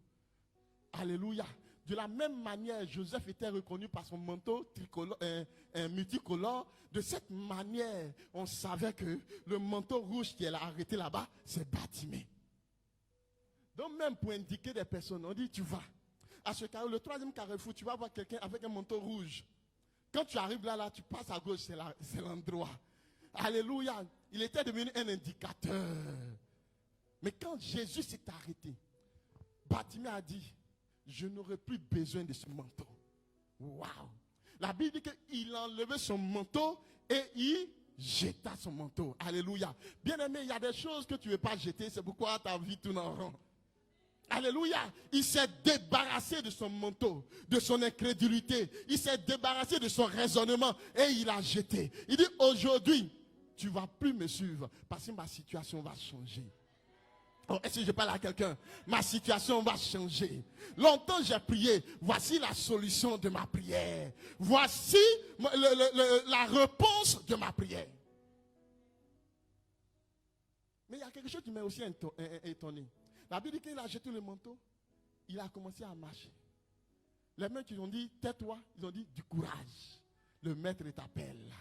Alléluia. De la même manière, Joseph était reconnu par son manteau multicolore. De cette manière, on savait que le manteau rouge qui est arrêté là-bas, c'est Bartimée. Donc même pour indiquer des personnes, on dit tu vas. À ce carrefour, le troisième carrefour, tu vas voir quelqu'un avec un manteau rouge. Quand tu arrives là, tu passes à gauche, c'est l'endroit. Alléluia. Il était devenu un indicateur. Mais quand Jésus s'est arrêté, Bartimée a dit, je n'aurai plus besoin de ce manteau. Waouh! La Bible dit qu'il enlevait son manteau et il jeta son manteau. Alléluia. Bien-aimé, il y a des choses que tu ne veux pas jeter, c'est pourquoi ta vie tourne en rond. Alléluia. Il s'est débarrassé de son manteau, de son incrédulité. Il s'est débarrassé de son raisonnement et il a jeté. Il dit aujourd'hui, tu ne vas plus me suivre parce que ma situation va changer. Oh, est-ce que je parle à quelqu'un? Ma situation va changer. Longtemps j'ai prié. Voici la solution de ma prière. Voici la réponse de ma prière. Mais il y a quelque chose qui m'a aussi étonné. La Bible dit qu'il a jeté le manteau. Il a commencé à marcher. Les mecs qui ont dit tais-toi, ils ont dit du courage. Le maître t'appelle.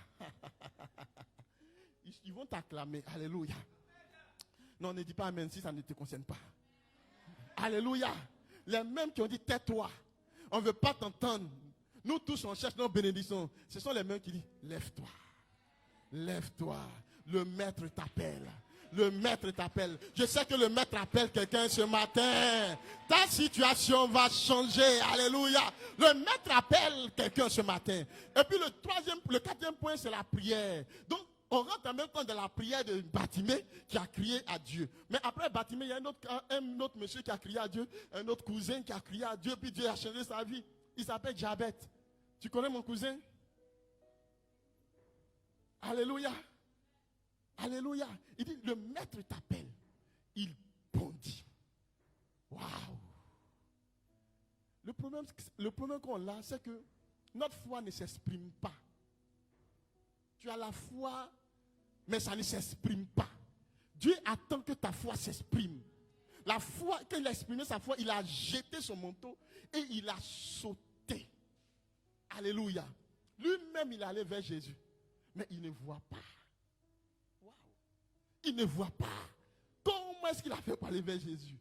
Ils vont t'acclamer. Alléluia. Non, ne dis pas amen si ça ne te concerne pas. Alléluia. Les mêmes qui ont dit tais-toi. On ne veut pas t'entendre. Nous tous on cherche nos bénédictions. Ce sont les mêmes qui disent lève-toi. Lève-toi. Le maître t'appelle. Le maître t'appelle. Je sais que le maître appelle quelqu'un ce matin. Ta situation va changer. Alléluia. Le maître appelle quelqu'un ce matin. Et puis le quatrième point, c'est la prière. Donc, on rentre en même temps dans la prière de Bartimée qui a crié à Dieu. Mais après Bartimée, il y a un autre monsieur qui a crié à Dieu, un autre cousin qui a crié à Dieu, puis Dieu a changé sa vie. Il s'appelle Jabet. Tu connais mon cousin? Alléluia. Alléluia. Il dit, le maître t'appelle. Il bondit. Waouh. Le problème qu'on a, c'est que notre foi ne s'exprime pas. Tu as la foi, mais ça ne s'exprime pas. Dieu attend que ta foi s'exprime. La foi, quand il a exprimé sa foi, il a jeté son manteau et il a sauté. Alléluia. Lui-même, il allait vers Jésus. Mais il ne voit pas. Wow. Il ne voit pas. Comment est-ce qu'il a fait pour aller vers Jésus?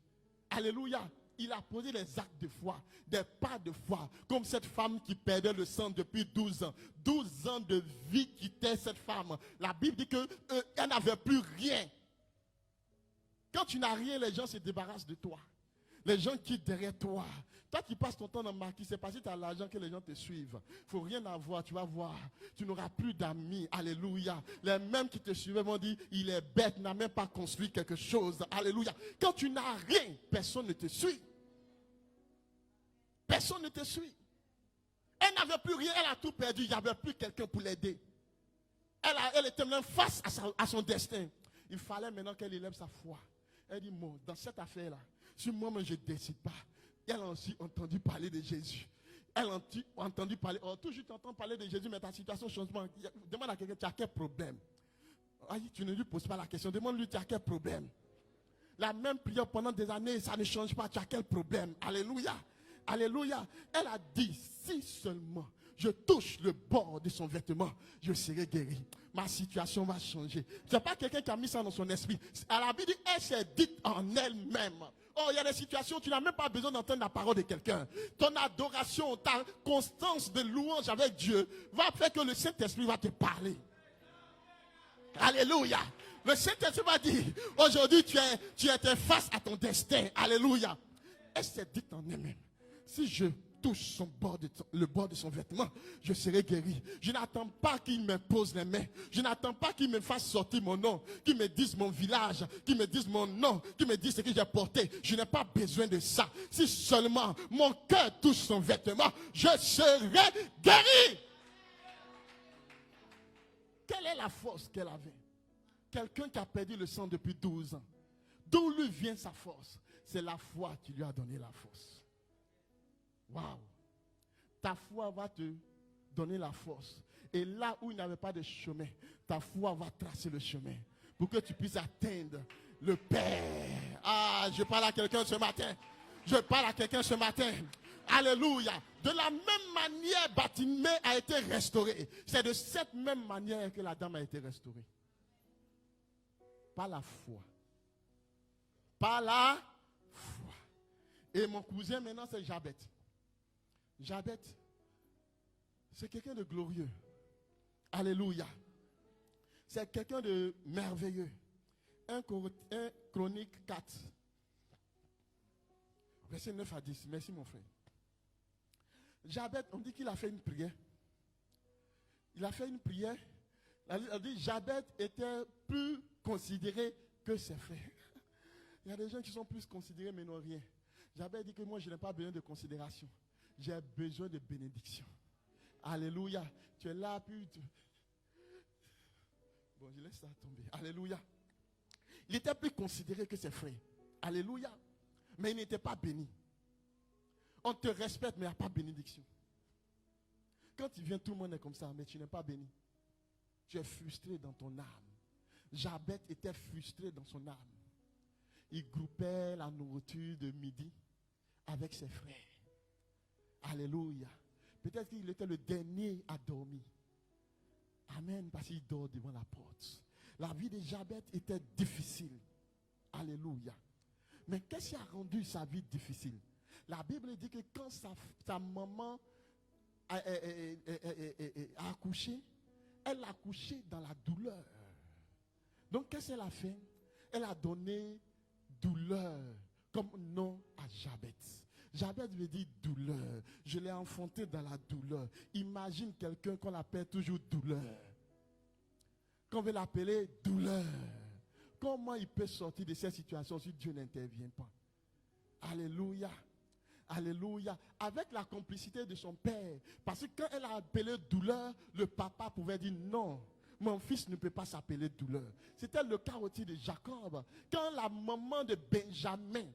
Alléluia. Il a posé des actes de foi, des pas de foi, comme cette femme qui perdait le sang depuis 12 ans. 12 ans de vie quittaient cette femme. La Bible dit qu'elle n'avait plus rien. Quand tu n'as rien, les gens se débarrassent de toi. Les gens quittent derrière toi. Toi qui passes ton temps dans le marquis, c'est parce que tu as l'argent que les gens te suivent. Il ne faut rien avoir, tu vas voir. Tu n'auras plus d'amis. Alléluia. Les mêmes qui te suivaient m'ont dit, il est bête, n'a même pas construit quelque chose. Alléluia. Quand tu n'as rien, personne ne te suit. Personne ne te suit. Elle n'avait plus rien, elle a tout perdu. Il n'y avait plus quelqu'un pour l'aider. Elle était même face à son destin. Il fallait maintenant qu'elle élève sa foi. Elle dit, bon, dans cette affaire-là, si moi-même je ne décide pas, elle a aussi entendu parler de Jésus. Elle a entendu parler, toujours tu entends parler de Jésus, mais ta situation change pas. Demande à quelqu'un, tu as quel problème? Tu ne lui poses pas la question, demande-lui, tu as quel problème? La même prière pendant des années, ça ne change pas, tu as quel problème? Alléluia. Alléluia. Elle a dit, si seulement je touche le bord de son vêtement, je serai guéri. Ma situation va changer. Ce n'est pas quelqu'un qui a mis ça dans son esprit. À la Bible, elle s'est dite en elle-même. Oh, il y a des situations où tu n'as même pas besoin d'entendre la parole de quelqu'un. Ton adoration, ta constance de louange avec Dieu va faire que le Saint-Esprit va te parler. Alléluia. Le Saint-Esprit va dire, aujourd'hui tu es face à ton destin. Alléluia. Elle s'est dite en elle-même. Si je touche le bord de son vêtement, je serai guéri. Je n'attends pas qu'il me pose les mains. Je n'attends pas qu'il me fasse sortir mon nom, qu'il me dise mon village, qu'il me dise mon nom, qu'il me dise ce que j'ai porté. Je n'ai pas besoin de ça. Si seulement mon cœur touche son vêtement, je serai guéri. Quelle est la force qu'elle avait? Quelqu'un qui a perdu le sang depuis 12 ans. D'où lui vient sa force? C'est la foi qui lui a donné la force. Waouh! Ta foi va te donner la force. Et là où il n'y avait pas de chemin, ta foi va tracer le chemin pour que tu puisses atteindre le Père. Ah, je parle à quelqu'un ce matin. Je parle à quelqu'un ce matin. Alléluia. De la même manière, Bartimée a été restauré. C'est de cette même manière que la dame a été restaurée. Par la foi. Par la foi. Et mon cousin maintenant c'est Jabet. Jabet, c'est quelqu'un de glorieux. Alléluia. C'est quelqu'un de merveilleux. 1 Chronique 4. Verset 9 à 10. Merci mon frère. Jabet, on dit qu'il a fait une prière. il a fait une prière. Il a dit, Jabez était plus considéré que ses frères. Il y a des gens qui sont plus considérés mais n'ont rien. Jabez dit que moi je n'ai pas besoin de considération. J'ai besoin de bénédiction. Alléluia. Tu es là, puis... Bon, je laisse ça tomber. Alléluia. Il était plus considéré que ses frères. Alléluia. Mais il n'était pas béni. On te respecte, mais il n'y a pas de bénédiction. Quand tu viens, tout le monde est comme ça, mais tu n'es pas béni. Tu es frustré dans ton âme. Jabez était frustré dans son âme. Il groupait la nourriture de midi avec ses frères. Alléluia. Peut-être qu'il était le dernier à dormir. Amen, parce qu'il dort devant la porte. La vie de Jabez était difficile. Alléluia. Mais qu'est-ce qui a rendu sa vie difficile? La Bible dit que quand sa maman a accouché, elle a accouché dans la douleur. Donc qu'est-ce qu'elle a fait? Elle a donné douleur comme nom à Jabez. Jabez veut dire douleur. Je l'ai enfanté dans la douleur. Imagine quelqu'un qu'on appelle toujours douleur. Qu'on veut l'appeler douleur. Comment il peut sortir de cette situation si Dieu n'intervient pas? Alléluia. Alléluia. Avec la complicité de son père. Parce que quand elle a appelé douleur, le papa pouvait dire non. Mon fils ne peut pas s'appeler douleur. C'était le cas aussi de Jacob. Quand la maman de Benjamin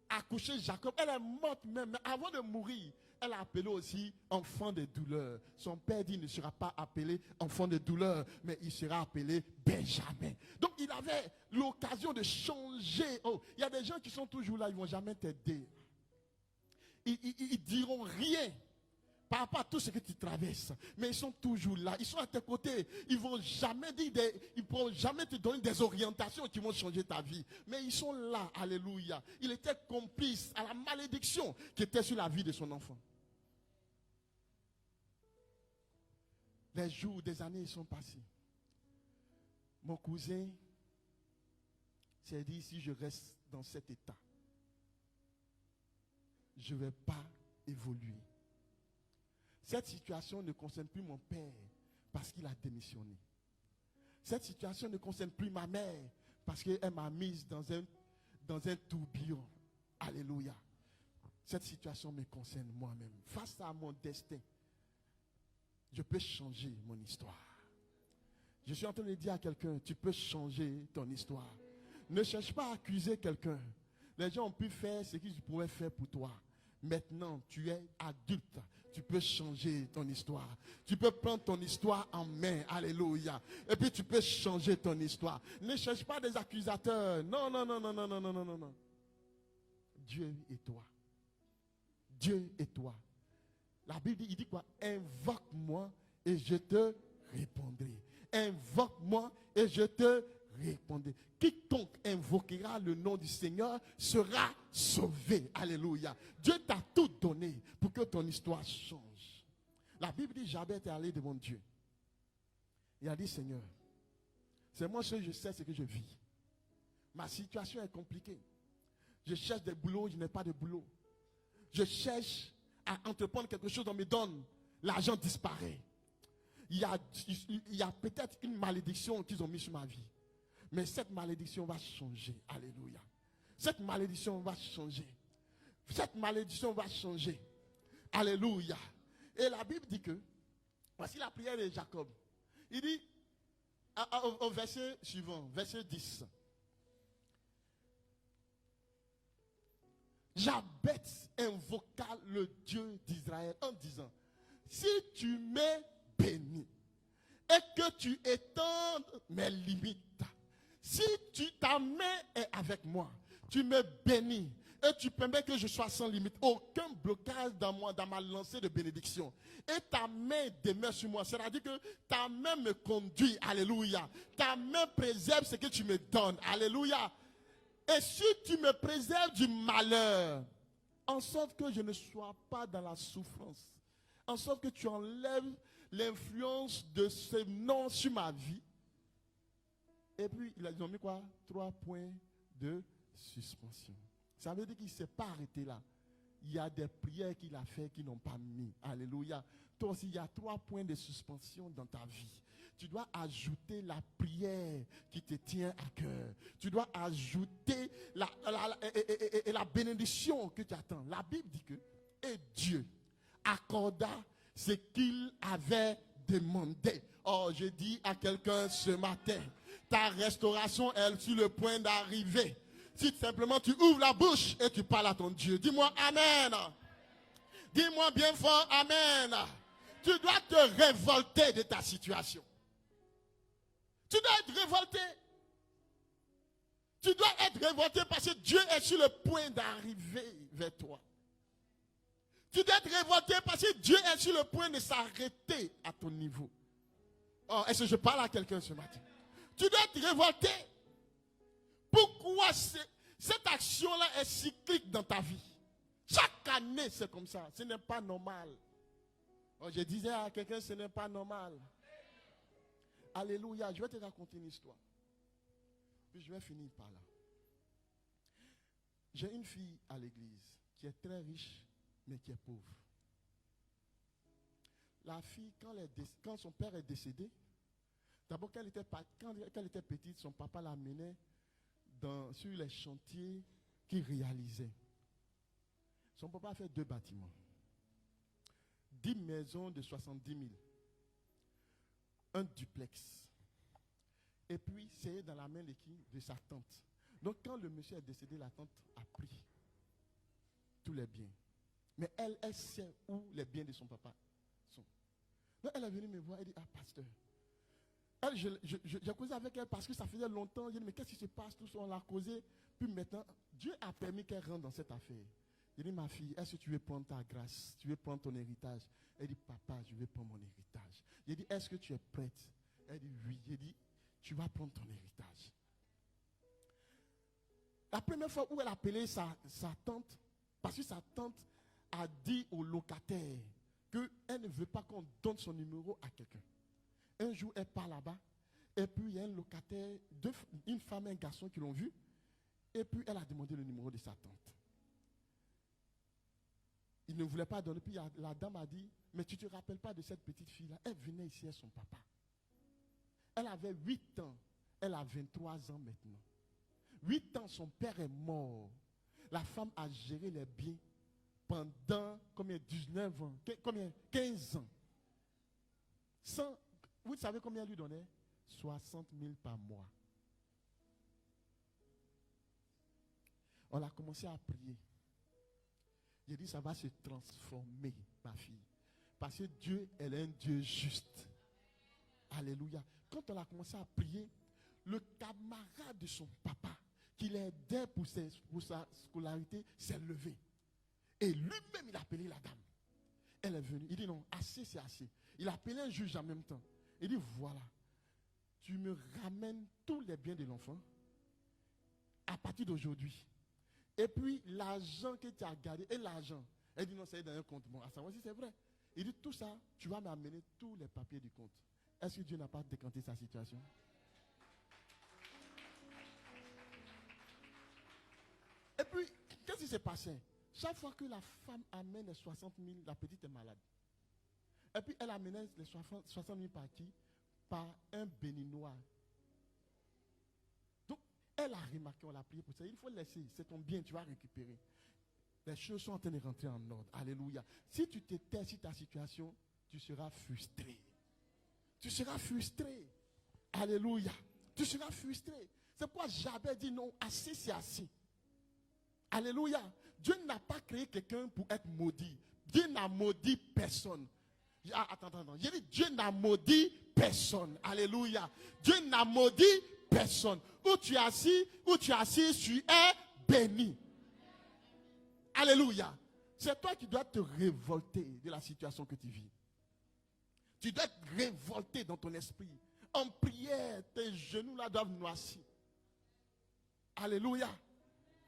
a accouché Jacob, elle est morte même. Mais avant de mourir, elle a appelé aussi enfant de douleur. Son père dit, il ne sera pas appelé enfant de douleur, mais il sera appelé Benjamin. Donc il avait l'occasion de changer. Oh, il y a des gens qui sont toujours là, ils ne vont jamais t'aider. Ils diront rien par rapport à tout ce que tu traverses. Mais ils sont toujours là. Ils sont à tes côtés. Ils ne vont jamais dire ils pourront jamais te donner des orientations qui vont changer ta vie. Mais ils sont là. Alléluia. Il était complice à la malédiction qui était sur la vie de son enfant. Les jours, des années sont passés. Mon cousin s'est dit, si je reste dans cet état, je ne vais pas évoluer. Cette situation ne concerne plus mon père parce qu'il a démissionné. Cette situation ne concerne plus ma mère parce qu'elle m'a mise dans un tourbillon. Alléluia. Cette situation me concerne moi-même. Face à mon destin, je peux changer mon histoire. Je suis en train de dire à quelqu'un, tu peux changer ton histoire. Ne cherche pas à accuser quelqu'un. Les gens ont pu faire ce qu'ils pouvaient faire pour toi. Maintenant, tu es adulte. Tu peux changer ton histoire. Tu peux prendre ton histoire en main. Alléluia. Et puis tu peux changer ton histoire. Ne cherche pas des accusateurs. Non, non, non, non, non, non, non, non, non. Dieu et toi. Dieu et toi. La Bible dit, il dit quoi? Invoque-moi et je te répondrai. Invoque-moi et je te répondrai. Quiconque invoquera le nom du Seigneur sera sauvé. Alléluia. Dieu t'a tout donné pour que ton histoire change. La Bible dit, Jabez est allé devant Dieu. Il a dit, Seigneur, c'est moi seul, je sais ce que je vis. Ma situation est compliquée. Je cherche des boulots, je n'ai pas de boulot. Je cherche à entreprendre quelque chose, on me donne. L'argent disparaît. Il y a peut-être une malédiction qu'ils ont mise sur ma vie. Mais cette malédiction va changer. Alléluia. Cette malédiction va changer. Cette malédiction va changer. Alléluia. Et la Bible dit que, voici la prière de Jacob. Il dit, au verset suivant, verset 10. Jabez invoqua le Dieu d'Israël en disant, si tu m'es béni et que tu étendes mes limites, si ta main est avec moi, tu me bénis et tu permets que je sois sans limite, aucun blocage dans moi, dans ma lancée de bénédiction. Et ta main demeure sur moi. C'est-à-dire que ta main me conduit. Alléluia. Ta main préserve ce que tu me donnes. Alléluia. Et si tu me préserves du malheur, en sorte que je ne sois pas dans la souffrance, en sorte que tu enlèves l'influence de ce nom sur ma vie. Et puis, ils ont mis quoi? 3 points de suspension. Ça veut dire qu'il ne s'est pas arrêté là. il y a des prières qu'il a fait qui n'ont pas mis. Alléluia. Toi aussi, il y a 3 points de suspension dans ta vie. Tu dois ajouter la prière qui te tient à cœur. Tu dois ajouter la bénédiction que tu attends. La Bible dit que, et Dieu accorda ce qu'il avait demandé. Oh, je dis à quelqu'un ce matin, ta restauration est sur le point d'arriver. Si simplement tu ouvres la bouche et tu parles à ton Dieu. Dis-moi Amen. Dis-moi bien fort Amen. Tu dois te révolter de ta situation. Tu dois être révolté. Tu dois être révolté parce que Dieu est sur le point d'arriver vers toi. Tu dois être révolté parce que Dieu est sur le point de s'arrêter à ton niveau. Oh, est-ce que je parle à quelqu'un ce matin? Tu dois être révolté. Pourquoi cette action-là est cyclique dans ta vie? Chaque année, c'est comme ça. Ce n'est pas normal. Oh, je disais à quelqu'un, ce n'est pas normal. Alléluia. Je vais te raconter une histoire. Puis je vais finir par là. J'ai une fille à l'église qui est très riche, mais qui est pauvre. La fille, quand son père est décédé, d'abord quand elle était petite, son papa la menait sur les chantiers qu'il réalisait. Son papa a fait 2 bâtiments. 10 maisons de 70 000. Un duplex. Et puis, c'est dans la main de sa tante. Donc, quand le monsieur est décédé, la tante a pris tous les biens. Mais elle sait où les biens de son papa sont. Donc, elle est venue me voir, elle dit, ah, pasteur. J'ai causé avec elle parce que ça faisait longtemps. J'ai dit, mais qu'est-ce qui se passe? Tout ça, on l'a causé. Puis maintenant, Dieu a permis qu'elle rentre dans cette affaire. J'ai dit, ma fille, est-ce que tu veux prendre ta grâce? Tu veux prendre ton héritage? Elle dit, papa, je veux prendre mon héritage. J'ai dit, est-ce que tu es prête? Elle dit, oui. J'ai dit, tu vas prendre ton héritage. La première fois où elle a appelé sa tante, parce que sa tante a dit au locataire qu'elle ne veut pas qu'on donne son numéro à quelqu'un. Un jour, elle part là-bas, et puis il y a un locataire, une femme et un garçon qui l'ont vu, et puis elle a demandé le numéro de sa tante. Il ne voulait pas donner, puis la dame a dit, mais tu ne te rappelles pas de cette petite fille-là? Elle venait ici avec son papa. Elle avait 8 ans, elle a 23 ans maintenant. 8 ans, son père est mort. La femme a géré les biens pendant combien? 19 ans, combien? 15 ans. Vous savez combien elle lui donnait? 60 000 par mois. On a commencé à prier. J'ai dit, ça va se transformer, ma fille. Parce que Dieu, elle est un Dieu juste. Alléluia. Quand on a commencé à prier, le camarade de son papa, qui l'aidait pour sa scolarité, s'est levé. Et lui-même, il a appelé la dame. Elle est venue. Il dit, non, assez, c'est assez. Il a appelé un juge en même temps. Il dit, voilà, tu me ramènes tous les biens de l'enfant à partir d'aujourd'hui. Et puis, l'argent que tu as gardé, et l'argent, elle dit, non, c'est dans un compte. Bon, à savoir si c'est vrai. Il dit, tout ça, tu vas m'amener tous les papiers du compte. Est-ce que Dieu n'a pas décanté sa situation? Et puis, qu'est-ce qui s'est passé? Chaque fois que la femme amène les 60 000, la petite est malade. Et puis, elle amenait les 60 000 par qui? Par un béninois. Donc, elle a remarqué, on l'a prié pour ça. Il faut laisser, c'est ton bien, tu vas récupérer. Les choses sont en train de rentrer en ordre. Alléluia. Si tu te tais sur ta situation, tu seras frustré. Tu seras frustré. Alléluia. Tu seras frustré. C'est pourquoi Jabez dit non, assez c'est assez. Alléluia. Dieu n'a pas créé quelqu'un pour être maudit. Dieu n'a maudit personne. Attends. J'ai dit Dieu n'a maudit personne. Alléluia. Dieu n'a maudit personne. Où tu es assis, tu es béni. Alléluia. C'est toi qui dois te révolter de la situation que tu vis. Tu dois être révolté dans ton esprit. En prière, tes genoux là doivent noircir. Alléluia.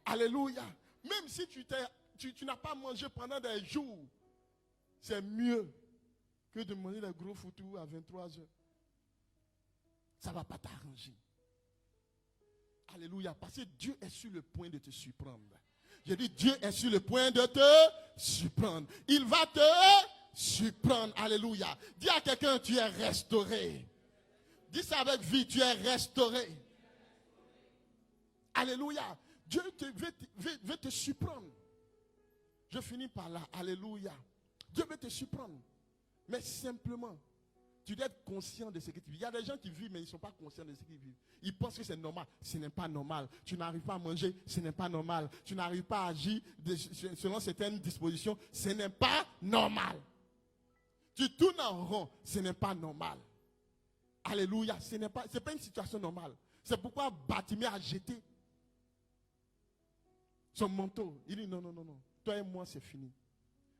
Alléluia. Même si tu n'as pas mangé pendant des jours, c'est mieux que de manger les gros foutous à 23 heures. Ça ne va pas t'arranger. Alléluia. Parce que Dieu est sur le point de te surprendre. J'ai dit, Dieu est sur le point de te surprendre. Il va te surprendre. Alléluia. Dis à quelqu'un, tu es restauré. Dis ça avec vie, tu es restauré. Alléluia. Dieu veut te surprendre. Je finis par là. Alléluia. Dieu veut te surprendre. Mais simplement, tu dois être conscient de ce que tu vis. Il y a des gens qui vivent, mais ils ne sont pas conscients de ce qu'ils vivent. Ils pensent que c'est normal. Ce n'est pas normal. Tu n'arrives pas à manger, ce n'est pas normal. Tu n'arrives pas à agir selon certaines dispositions, ce n'est pas normal. Tu tournes en rond, ce n'est pas normal. Alléluia. Ce n'est pas une situation normale. C'est pourquoi Bartimée a jeté son manteau. Il dit non. Toi et moi, c'est fini.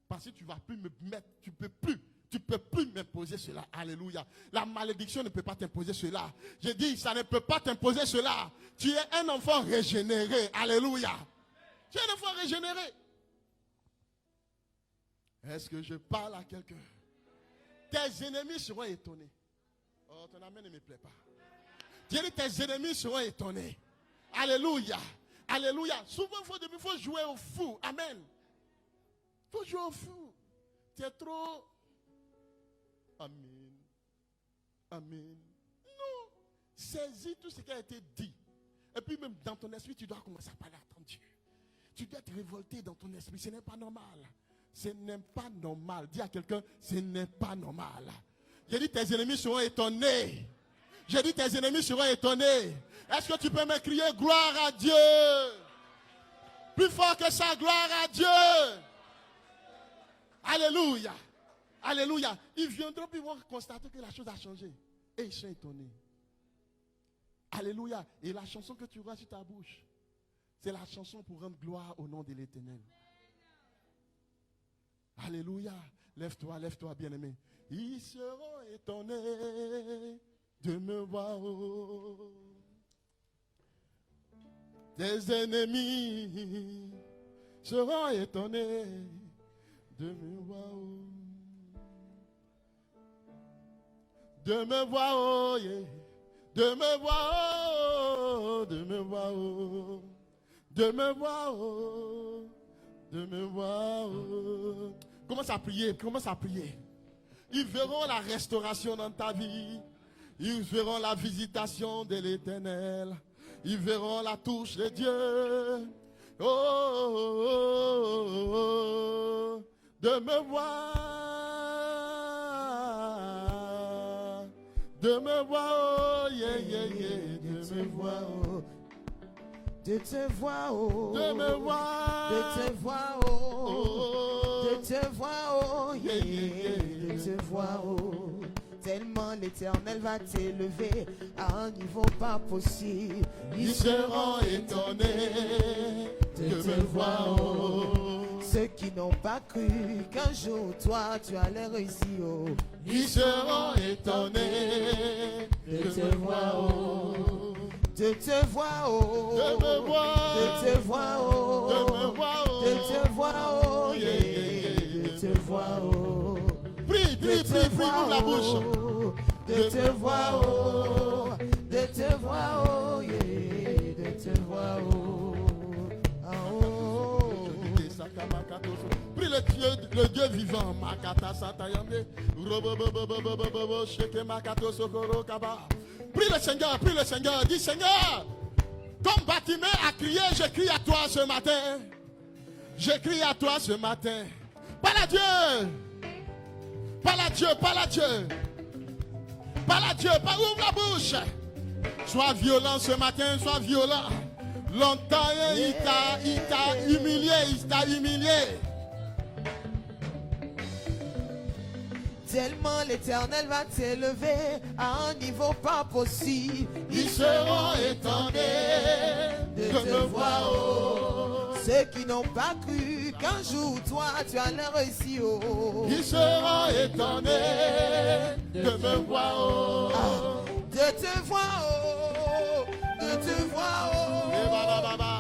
Parce que tu ne vas plus me mettre, tu ne peux plus m'imposer cela. Alléluia. La malédiction ne peut pas t'imposer cela. J'ai dit, ça ne peut pas t'imposer cela. Tu es un enfant régénéré. Alléluia. Tu es un enfant régénéré. Est-ce que je parle à quelqu'un? Tes ennemis seront étonnés. Oh, ton amen ne me plaît pas. Dieu dit, tes ennemis seront étonnés. Alléluia. Alléluia. Souvent, il faut jouer au fou. Amen. Il faut jouer au fou. Tu es trop... Amen. Amen. Non. Saisis tout ce qui a été dit. Et puis même dans ton esprit, tu dois commencer à parler à ton Dieu. Tu dois être révolté dans ton esprit. Ce n'est pas normal. Ce n'est pas normal. Dis à quelqu'un, ce n'est pas normal. J'ai dit, tes ennemis seront étonnés. J'ai dit, tes ennemis seront étonnés. Est-ce que tu peux me crier gloire à Dieu? Plus fort que ça, gloire à Dieu. Alléluia. Alléluia. Ils viendront puis ils vont constater que la chose a changé. Et ils sont étonnés. Alléluia. Et la chanson que tu vois sur ta bouche, c'est la chanson pour rendre gloire au nom de l'Éternel. Alléluia. Lève-toi, bien-aimé. Ils seront étonnés de me voir. Des ennemis seront étonnés de me voir. De me voir, oh, yeah. De me voir, oh, de me voir, oh. De me voir, oh. De me voir, oh. Commence à prier, commence à prier. Ils verront la restauration dans ta vie. Ils verront la visitation de l'Éternel. Ils verront la touche de Dieu. Oh, oh, oh, oh, oh. De me voir. De me voir, oh, yeah, yeah, yeah. De me voir, oh. De te voir, oh. De me voir. De te voir, oh. De te voir, oh. Yeah, yeah. De te voir, oh. Tellement l'Éternel va t'élever à un niveau pas possible. Ils seront étonnés de me voir, oh. Ceux qui n'ont pas cru qu'un jour toi tu allais réussir, oh. Ils seront étonnés de te voir, oh. De te voir, oh. De me voir. De te voir, oh. De me voir, oh. De te voir, oh. Yeah, yeah, yeah. De te voir, oh. Prie, ouvre la bouche. De te voir, oh. De te voir, oh. Yeah. De te voir, oh. Ah, oh. Prie le Dieu vivant. Makata Satayande. Robobobobobobobo. Sheke Makato Sokoro Kaba. Prie le Seigneur. Dis Seigneur, comme Bartimée a crié, je crie à toi ce matin. Je crie à toi ce matin. Parle à Dieu. Parle à Dieu. Ouvre la bouche. Sois violent ce matin, sois violent. Longtemps, il t'a humilié. Tellement l'Éternel va t'élever à un niveau pas possible. Ils seront étonnés de me voir, oh. Ceux qui n'ont pas cru qu'un jour toi tu allais réussir, oh. Ils seront étonnés de me voir, oh. Ah, de te voir, oh. De te voir, oh.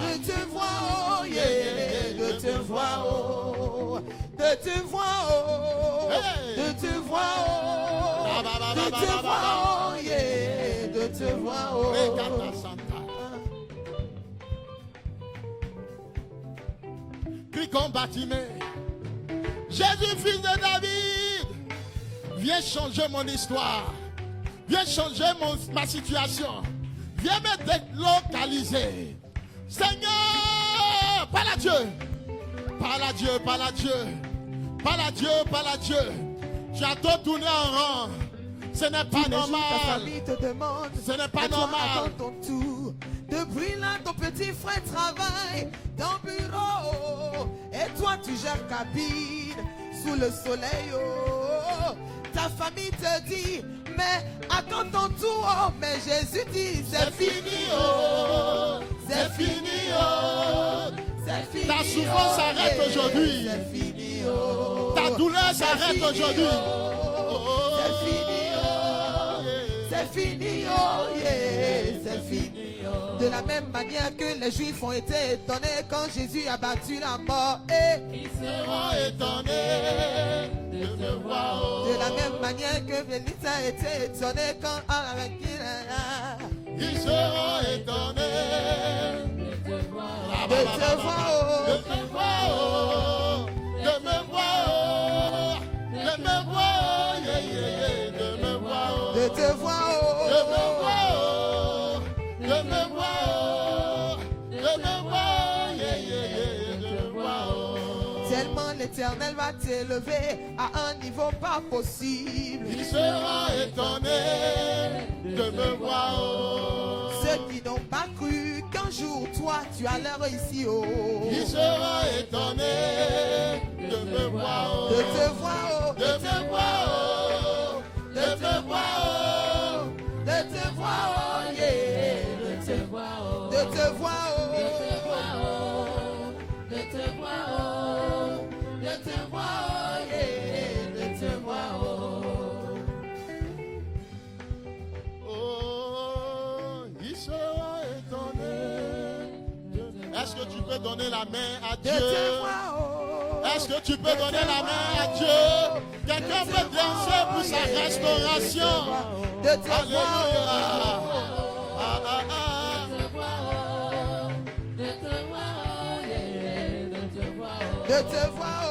De te voir, oh. Yeah. De te voir, oh. De te voir, oh. De te voir, oh. De te voir, oh. Yeah. De te voir, oh. Crie comme Bartimée. Jésus, fils de David, viens changer mon histoire. Viens changer ma situation. Viens me délocaliser. Seigneur, parle à Dieu. Parle à Dieu, parle à Dieu. Parle à Dieu, parle à Dieu. Tu as tout tourné en rang. Ce n'est pas normal. Ta famille te demande. Ce n'est pas et toi, normal. attends ton tour. Depuis là, ton petit frère travaille dans le bureau. Et toi, tu gères cabine sous le soleil. Oh. Ta famille te dit, mais attends ton tour. Oh. Mais Jésus dit, c'est fini. Oh. C'est fini. Oh. C'est fini. Ta souffrance s'arrête aujourd'hui. C'est fini. Oh. Ta douleur s'arrête aujourd'hui. C'est fini. C'est fini, oh yeah, c'est fini. Oh. De la même manière que les Juifs ont été étonnés quand Jésus a battu la mort. Ils seront étonnés de te voir. Oh. De la même manière que Félix a été étonné quand avec ils seront étonnés de te voir. De te voir. Oh. De te voir. Oh. De me voir. Oh. De me voir. Yeah, yeah, yeah. De me voir. Oh. De te voir. L'Éternel va t'élever à un niveau pas possible. Ils seront étonnés de me voir. Oh. Ceux qui n'ont pas cru qu'un jour toi tu allais réussir. Oh. Ils seront étonnés de me voir. Oh. De te voir. Oh. De te voir. Oh. De te voir. Oh. De te voir. Oh. Yeah. De te voir. Oh. De te voir. Oh. De te voir. Oh. De te voir, yeah, de te voir, oh, ils seront étonnés. Est-ce que tu peux donner la main à Dieu? Est-ce que tu peux donner la main à Dieu? Quelqu'un peut danser pour sa restauration. Alléluia. De te voir,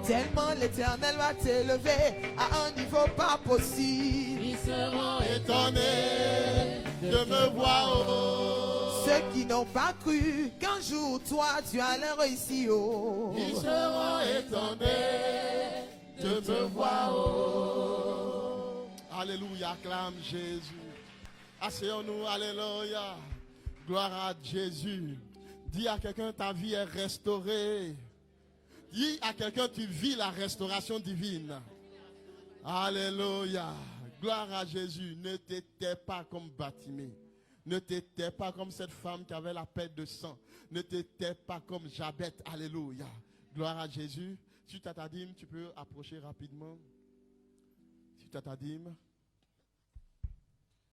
tellement l'Éternel va t'élever à un niveau pas possible. Ils seront étonnés de me voir. Oh. Ceux qui n'ont pas cru qu'un jour toi tu allais réussir. Oh. Ils seront étonnés de me voir. Oh. Alléluia, acclame Jésus. Asseyons-nous, alléluia. Gloire à Jésus. Dis à quelqu'un, ta vie est restaurée. Dis à quelqu'un, tu vis la restauration divine. Alléluia. Gloire à Jésus. Ne t'étais pas comme Bartimée. Ne t'étais pas comme cette femme qui avait la perte de sang. Ne t'étais pas comme Jabet. Alléluia. Gloire à Jésus. Si tu as ta dîme, tu peux approcher rapidement. Si tu as ta dîme.